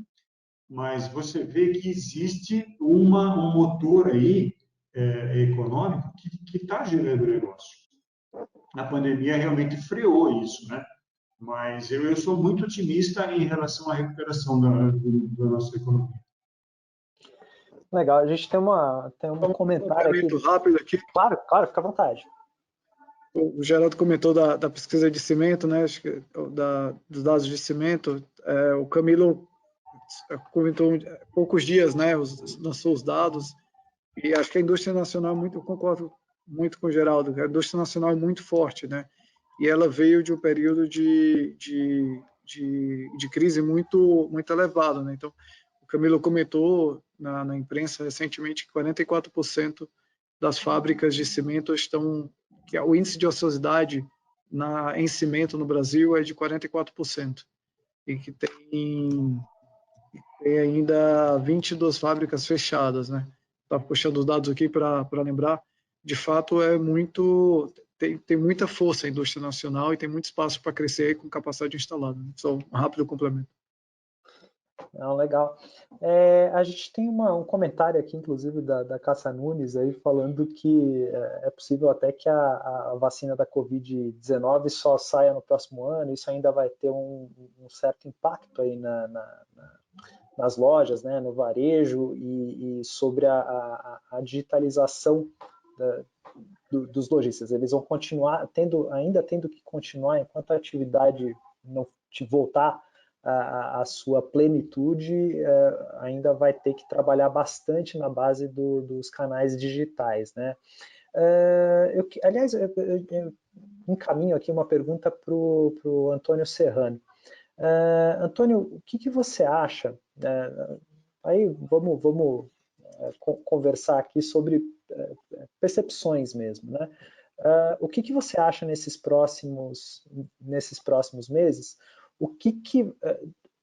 [SPEAKER 3] mas você vê que existe um motor aí econômico que está gerando negócio. A pandemia realmente freou isso, né? Mas eu sou muito otimista em relação à recuperação da nossa economia.
[SPEAKER 1] Legal, a gente tem um comentário aqui.
[SPEAKER 2] Rápido aqui.
[SPEAKER 1] Claro, fica à vontade.
[SPEAKER 2] O Geraldo comentou da pesquisa de cimento, né? Acho que dos dados de cimento. O Camilo comentou poucos dias, né, lançou os dados, e acho que a indústria nacional, concordo muito com o Geraldo, a indústria nacional é muito forte, né, e ela veio de um período de crise muito elevado, né, então o Camilo comentou na imprensa recentemente que 44% das fábricas de cimento que o índice de ociosidade em cimento no Brasil é de 44%, e que tem ainda 22 fábricas fechadas, né? Estava puxando os dados aqui para lembrar. De fato, tem muita força a indústria nacional e tem muito espaço para crescer com capacidade instalada. Né? Só um rápido complemento.
[SPEAKER 1] Não, legal. A gente tem um comentário aqui, inclusive, da Cássia Nunes, aí, falando que é possível até que a vacina da Covid-19 só saia no próximo ano. Isso ainda vai ter um certo impacto aí nas lojas, né, no varejo e sobre a digitalização dos lojistas. Eles vão continuar ainda tendo que continuar, enquanto a atividade não voltar a sua plenitude, ainda vai ter que trabalhar bastante na base dos canais digitais, né? Aliás, eu encaminho aqui uma pergunta para o Antônio Serrano. Antônio, o que você acha? Aí vamos conversar aqui sobre percepções mesmo, né? O que você acha nesses próximos meses?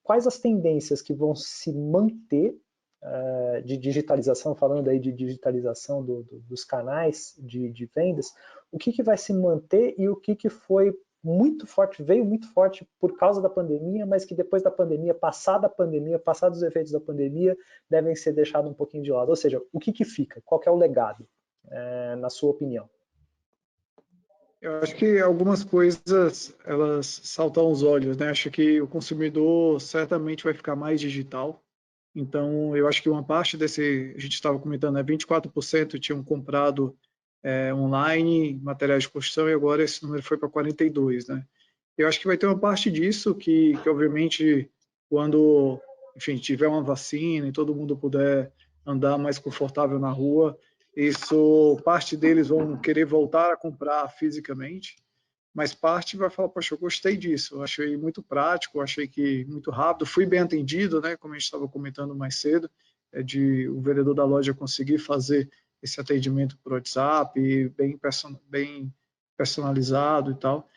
[SPEAKER 1] Quais as tendências que vão se manter de digitalização, falando aí de digitalização dos canais de vendas, o que vai se manter e o que foi muito forte, veio muito forte por causa da pandemia, mas que depois da pandemia, passados os efeitos da pandemia, devem ser deixados um pouquinho de lado. Ou seja, o que fica? Qual que é o legado, na sua opinião?
[SPEAKER 2] Eu acho que algumas coisas, elas saltam aos olhos, né? Acho que o consumidor certamente vai ficar mais digital. Então, eu acho que uma parte desse, a gente estava comentando, né, 24% tinham comprado online materiais de construção e agora esse número foi para 42%, né? Eu acho que vai ter uma parte disso que obviamente, quando, enfim, tiver uma vacina e todo mundo puder andar mais confortável na rua, parte deles vão querer voltar a comprar fisicamente, mas parte vai falar, poxa, eu gostei disso, eu achei muito prático, achei que muito rápido, fui bem atendido, né, como a gente estava comentando mais cedo, de o vendedor da loja conseguir fazer esse atendimento por WhatsApp, bem personalizado e tal,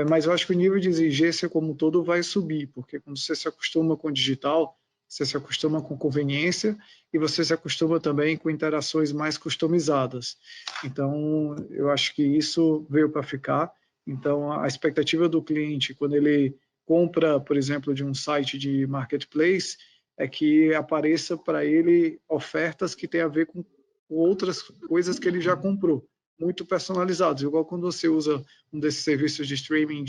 [SPEAKER 2] mas eu acho que o nível de exigência como um todo vai subir, porque quando você se acostuma com o digital, você se acostuma com conveniência e você se acostuma também com interações mais customizadas. Então, eu acho que isso veio para ficar. Então, a expectativa do cliente, quando ele compra, por exemplo, de um site de marketplace, é que apareça para ele ofertas que têm a ver com outras coisas que ele já comprou, muito personalizados. Igual quando você usa um desses serviços de streaming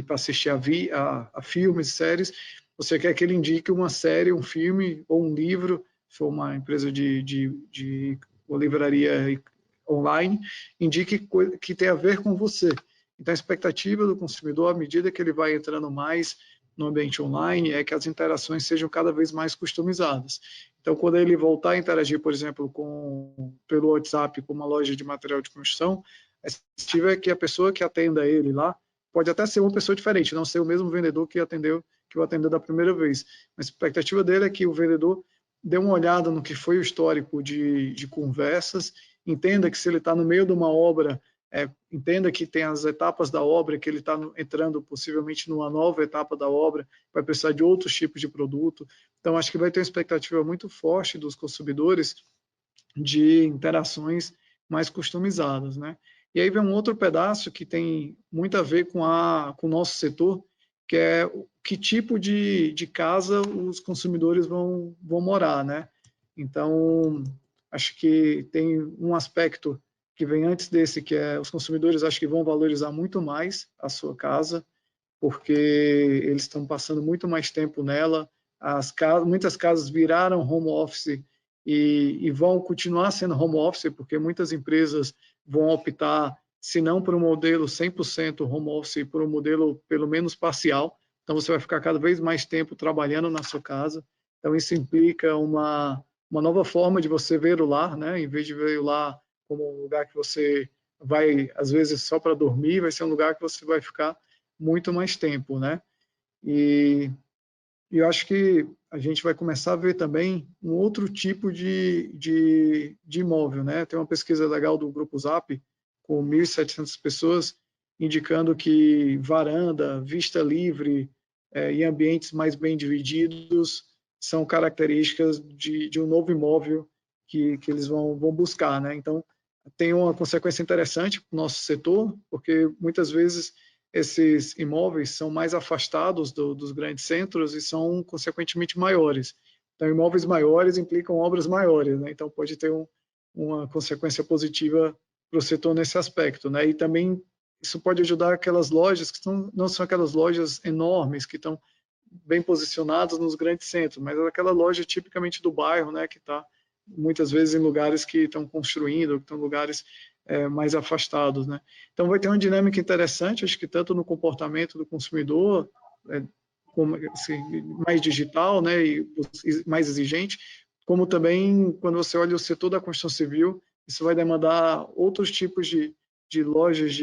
[SPEAKER 2] para assistir a filmes, séries, você quer que ele indique uma série, um filme ou um livro, se for uma empresa de uma livraria online, indique que tem a ver com você. Então, a expectativa do consumidor, à medida que ele vai entrando mais no ambiente online, é que as interações sejam cada vez mais customizadas. Então, quando ele voltar a interagir, por exemplo, pelo WhatsApp com uma loja de material de construção, a expectativa é que a pessoa que atenda ele lá pode até ser uma pessoa diferente, não ser o mesmo vendedor que o atendeu da primeira vez. Mas a expectativa dele é que o vendedor dê uma olhada no que foi o histórico de conversas, entenda que se ele está no meio de uma obra, entenda que tem as etapas da obra, que ele está entrando possivelmente numa nova etapa da obra, vai precisar de outros tipos de produto. Então, acho que vai ter uma expectativa muito forte dos consumidores de interações mais customizadas, né? E aí vem um outro pedaço que tem muito a ver com o nosso setor, que é que tipo de casa os consumidores vão morar, né? Então, acho que tem um aspecto que vem antes desse, que é os consumidores acho que vão valorizar muito mais a sua casa, porque eles estão passando muito mais tempo nela, muitas casas viraram home office e vão continuar sendo home office, porque muitas empresas vão optar, se não por um modelo 100% home office, por um modelo pelo menos parcial. Então, você vai ficar cada vez mais tempo trabalhando na sua casa. Então, isso implica uma nova forma de você ver o lar, né? Em vez de ver o lar como um lugar que você vai, às vezes, só para dormir, vai ser um lugar que você vai ficar muito mais tempo, né? E eu acho que a gente vai começar a ver também um outro tipo de imóvel, né? Tem uma pesquisa legal do Grupo Zap, com 1.700 pessoas, indicando que varanda, vista livre e ambientes mais bem divididos são características de um novo imóvel que eles vão buscar, né? Então, tem uma consequência interessante para o nosso setor, porque muitas vezes esses imóveis são mais afastados dos grandes centros e são, consequentemente, maiores. Então, imóveis maiores implicam obras maiores, né? Então, pode ter uma consequência positiva para o setor nesse aspecto, né? E também isso pode ajudar aquelas lojas que não são aquelas lojas enormes, que estão bem posicionadas nos grandes centros, mas aquela loja tipicamente do bairro, né? Que está, muitas vezes, em lugares que estão construindo, que estão em lugares mais afastados, né? Então vai ter uma dinâmica interessante, acho que tanto no comportamento do consumidor, como, assim, mais digital, né, e mais exigente, como também quando você olha o setor da construção civil, isso vai demandar outros tipos de lojas,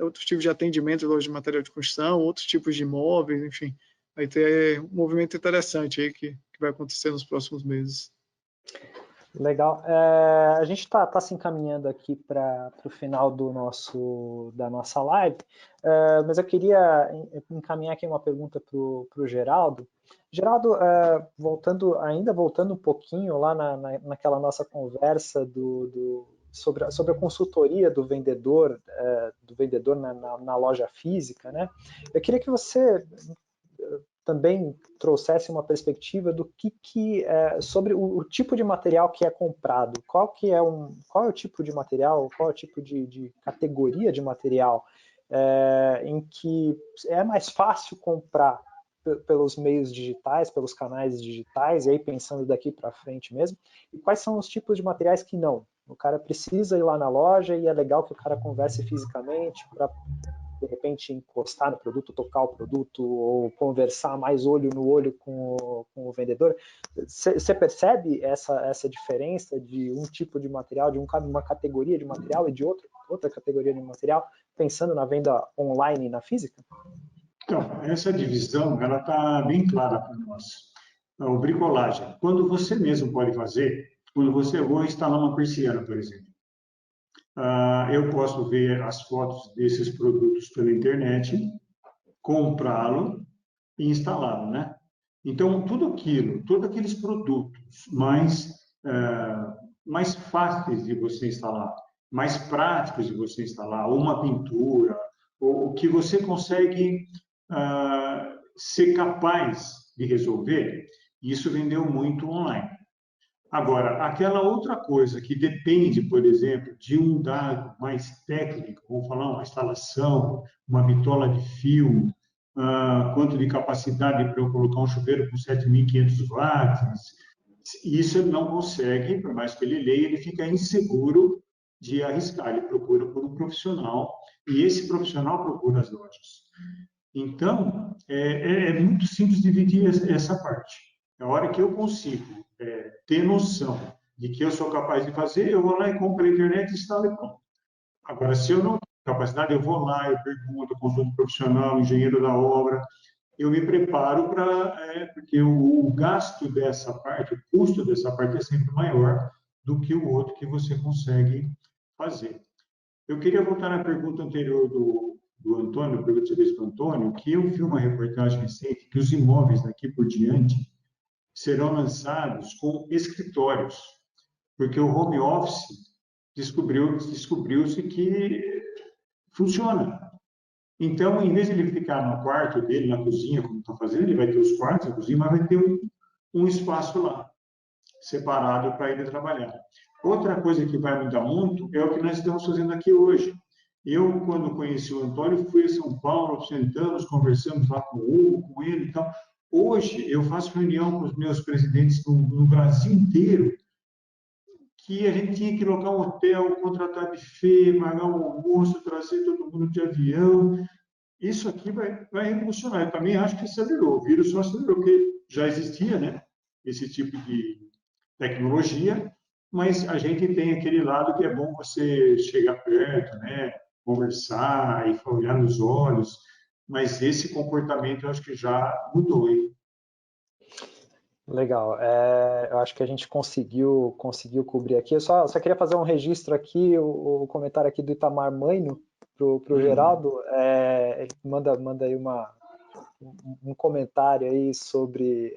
[SPEAKER 2] outros tipos de atendimento de lojas de material de construção, outros tipos de imóveis, enfim, vai ter um movimento interessante aí que vai acontecer nos próximos meses.
[SPEAKER 1] Legal. A gente está se encaminhando aqui para o final da nossa live, mas eu queria encaminhar aqui uma pergunta para o Geraldo. Geraldo, voltando um pouquinho lá naquela nossa conversa sobre a consultoria do vendedor na loja física, né? Eu queria que você também trouxesse uma perspectiva do sobre o tipo de material que é comprado. Qual é o tipo de material, qual é o tipo de categoria de material em que é mais fácil comprar pelos meios digitais, pelos canais digitais, e aí pensando daqui para frente mesmo, e quais são os tipos de materiais que não? O cara precisa ir lá na loja e é legal que o cara converse fisicamente para de repente encostar no produto, tocar o produto ou conversar mais olho no olho com o vendedor. Você percebe essa diferença de um tipo de material, de uma categoria de material e de outra categoria de material, pensando na venda online e na física?
[SPEAKER 3] Então, essa divisão ela está bem clara para nós. O bricolagem, quando você mesmo pode fazer, quando você vou instalar uma persiana, por exemplo, eu posso ver as fotos desses produtos pela internet, comprá-lo e instalá-lo, né? Então, todos aqueles produtos mais fáceis de você instalar, mais práticos de você instalar, ou uma pintura, ou que você consegue ser capaz de resolver, isso vendeu muito online. Agora, aquela outra coisa que depende, por exemplo, de um dado mais técnico, vamos falar uma instalação, uma bitola de fio, quanto de capacidade para eu colocar um chuveiro com 7.500 watts, isso ele não consegue, por mais que ele leia, ele fica inseguro de arriscar, ele procura por um profissional, e esse profissional procura as lojas. Então, é muito simples dividir essa parte. A hora que eu consigo ter noção de que eu sou capaz de fazer, eu vou lá e compro na internet, instalo e pronto. Agora, se eu não tenho capacidade, eu vou lá, eu pergunto, consulto profissional, engenheiro da obra, eu me preparo porque o gasto dessa parte, o custo dessa parte é sempre maior do que o outro que você consegue fazer. Eu queria voltar na pergunta anterior do Antônio, pergunta que você fez para o Antônio, que eu vi uma reportagem recente que os imóveis daqui por diante serão lançados com escritórios, porque o home office descobriu-se que funciona. Então, em vez de ele ficar no quarto dele, na cozinha, como está fazendo, ele vai ter os quartos, a cozinha, mas vai ter um espaço lá, separado para ele trabalhar. Outra coisa que vai mudar muito é o que nós estamos fazendo aqui hoje. Eu, quando conheci o Antônio, fui a São Paulo, sentamos, conversamos lá com o Hugo, com ele e tal. Hoje, eu faço reunião com os meus presidentes no Brasil inteiro, que a gente tinha que locar um hotel, contratar buffet, pagar um almoço, trazer todo mundo de avião. Isso aqui vai revolucionar. Eu também acho que acelerou. O vírus só acelerou, porque já existia, né? esse tipo de tecnologia, mas a gente tem aquele lado que é bom você chegar perto, né, conversar e olhar nos olhos, mas esse comportamento eu acho que já mudou, hein?
[SPEAKER 1] Legal, eu acho que a gente conseguiu cobrir aqui. Eu só queria fazer um registro aqui, o comentário aqui do Itamar Maino para o Geraldo. Ele manda aí um comentário aí sobre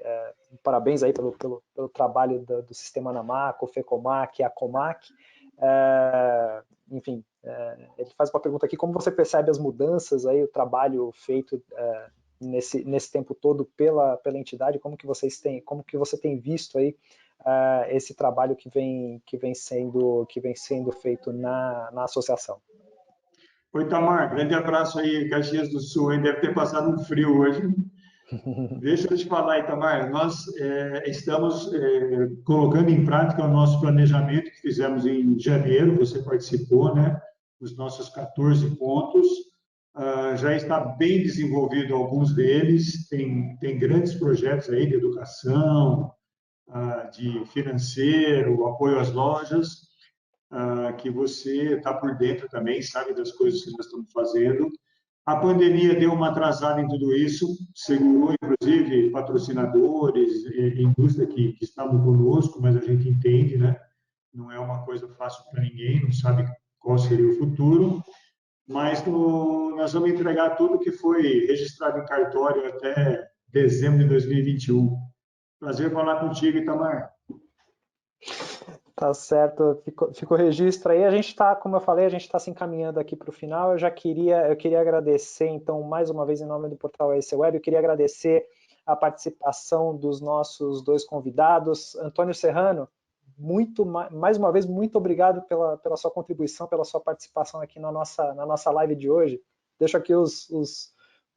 [SPEAKER 1] parabéns aí pelo trabalho do Sistema Namac, o FECOMAC e a COMAC. Enfim, ele faz uma pergunta aqui: como você percebe as mudanças aí, o trabalho feito nesse tempo todo pela entidade? Como que você tem visto aí esse trabalho que vem sendo feito na associação?
[SPEAKER 3] Oi, Tamar, grande abraço aí, Caxias do Sul, hein? Deve ter passado um frio hoje. Deixa eu te falar, Itamar, nós estamos colocando em prática o nosso planejamento que fizemos em janeiro, você participou, né? Os nossos 14 pontos. Já está bem desenvolvido alguns deles, tem grandes projetos aí de educação, de financeiro, apoio às lojas, que você está por dentro também, sabe das coisas que nós estamos fazendo. A pandemia deu uma atrasada em tudo isso, segurou, inclusive, patrocinadores, indústria que estavam conosco, mas a gente entende, né? Não é uma coisa fácil para ninguém, não sabe qual seria o futuro, mas nós vamos entregar tudo que foi registrado em cartório até dezembro de 2021. Prazer falar contigo, Itamar.
[SPEAKER 1] Tá certo, ficou registro aí. A gente está, como eu falei, a gente está se encaminhando aqui para o final. Eu queria agradecer, então, mais uma vez, em nome do portal AEC Web, eu queria agradecer a participação dos nossos dois convidados. Antônio Serrano, mais uma vez, muito obrigado pela sua contribuição, pela sua participação aqui na nossa live de hoje. Deixo aqui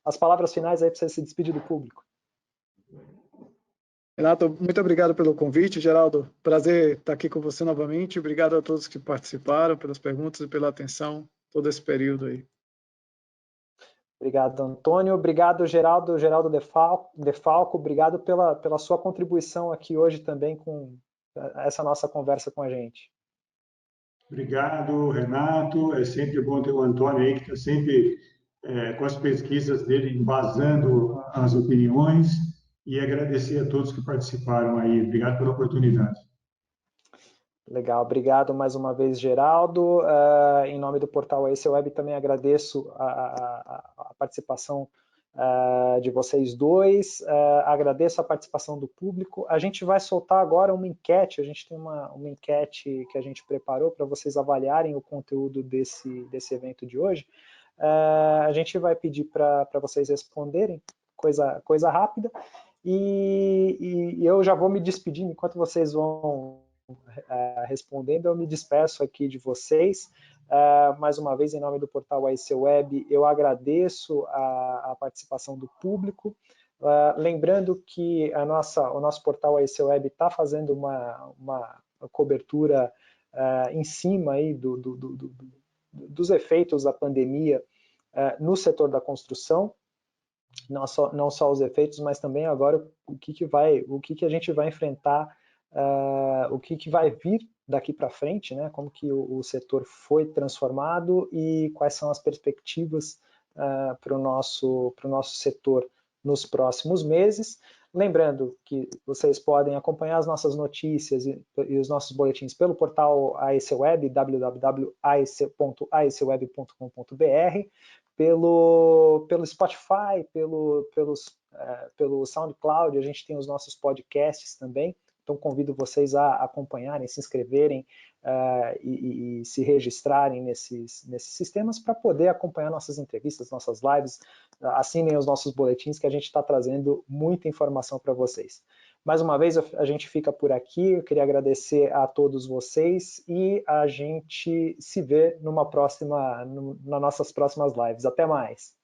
[SPEAKER 1] as palavras finais aí para você se despedir do público.
[SPEAKER 2] Renato, muito obrigado pelo convite. Geraldo, prazer estar aqui com você novamente. Obrigado a todos que participaram, pelas perguntas e pela atenção todo esse período aí.
[SPEAKER 1] Obrigado, Antônio. Obrigado, Geraldo Defalco. Obrigado pela sua contribuição aqui hoje também com essa nossa conversa com a gente.
[SPEAKER 3] Obrigado, Renato. É sempre bom ter o Antônio aí, que está sempre com as pesquisas dele embasando as opiniões, e agradecer a todos que participaram aí. Obrigado pela oportunidade.
[SPEAKER 1] Legal, obrigado mais uma vez, Geraldo. Em nome do portal AEC Web também agradeço a participação de vocês dois, agradeço a participação do público. A gente vai soltar agora uma enquete, a gente tem uma enquete que a gente preparou para vocês avaliarem o conteúdo desse evento de hoje. A gente vai pedir para vocês responderem, coisa rápida, e eu já vou me despedindo enquanto vocês vão respondendo. Eu me despeço aqui de vocês. Mais uma vez, em nome do portal AEC Web, eu agradeço a participação do público. Lembrando que o nosso portal AEC Web está fazendo uma cobertura em cima aí dos efeitos da pandemia no setor da construção. Não só os efeitos, mas também agora o que a gente vai enfrentar, o que vai vir daqui para frente, né? Como que o setor foi transformado e quais são as perspectivas para o nosso setor nos próximos meses. Lembrando que vocês podem acompanhar as nossas notícias e os nossos boletins pelo portal AEC Web, www.aecweb.com.br, pelo Spotify, pelo SoundCloud. A gente tem os nossos podcasts também. Então, convido vocês a acompanharem, se inscreverem e se registrarem nesses sistemas para poder acompanhar nossas entrevistas, nossas lives. Assinem os nossos boletins, que a gente está trazendo muita informação para vocês. Mais uma vez, a gente fica por aqui. Eu queria agradecer a todos vocês e a gente se vê nas nossas próximas lives. Até mais!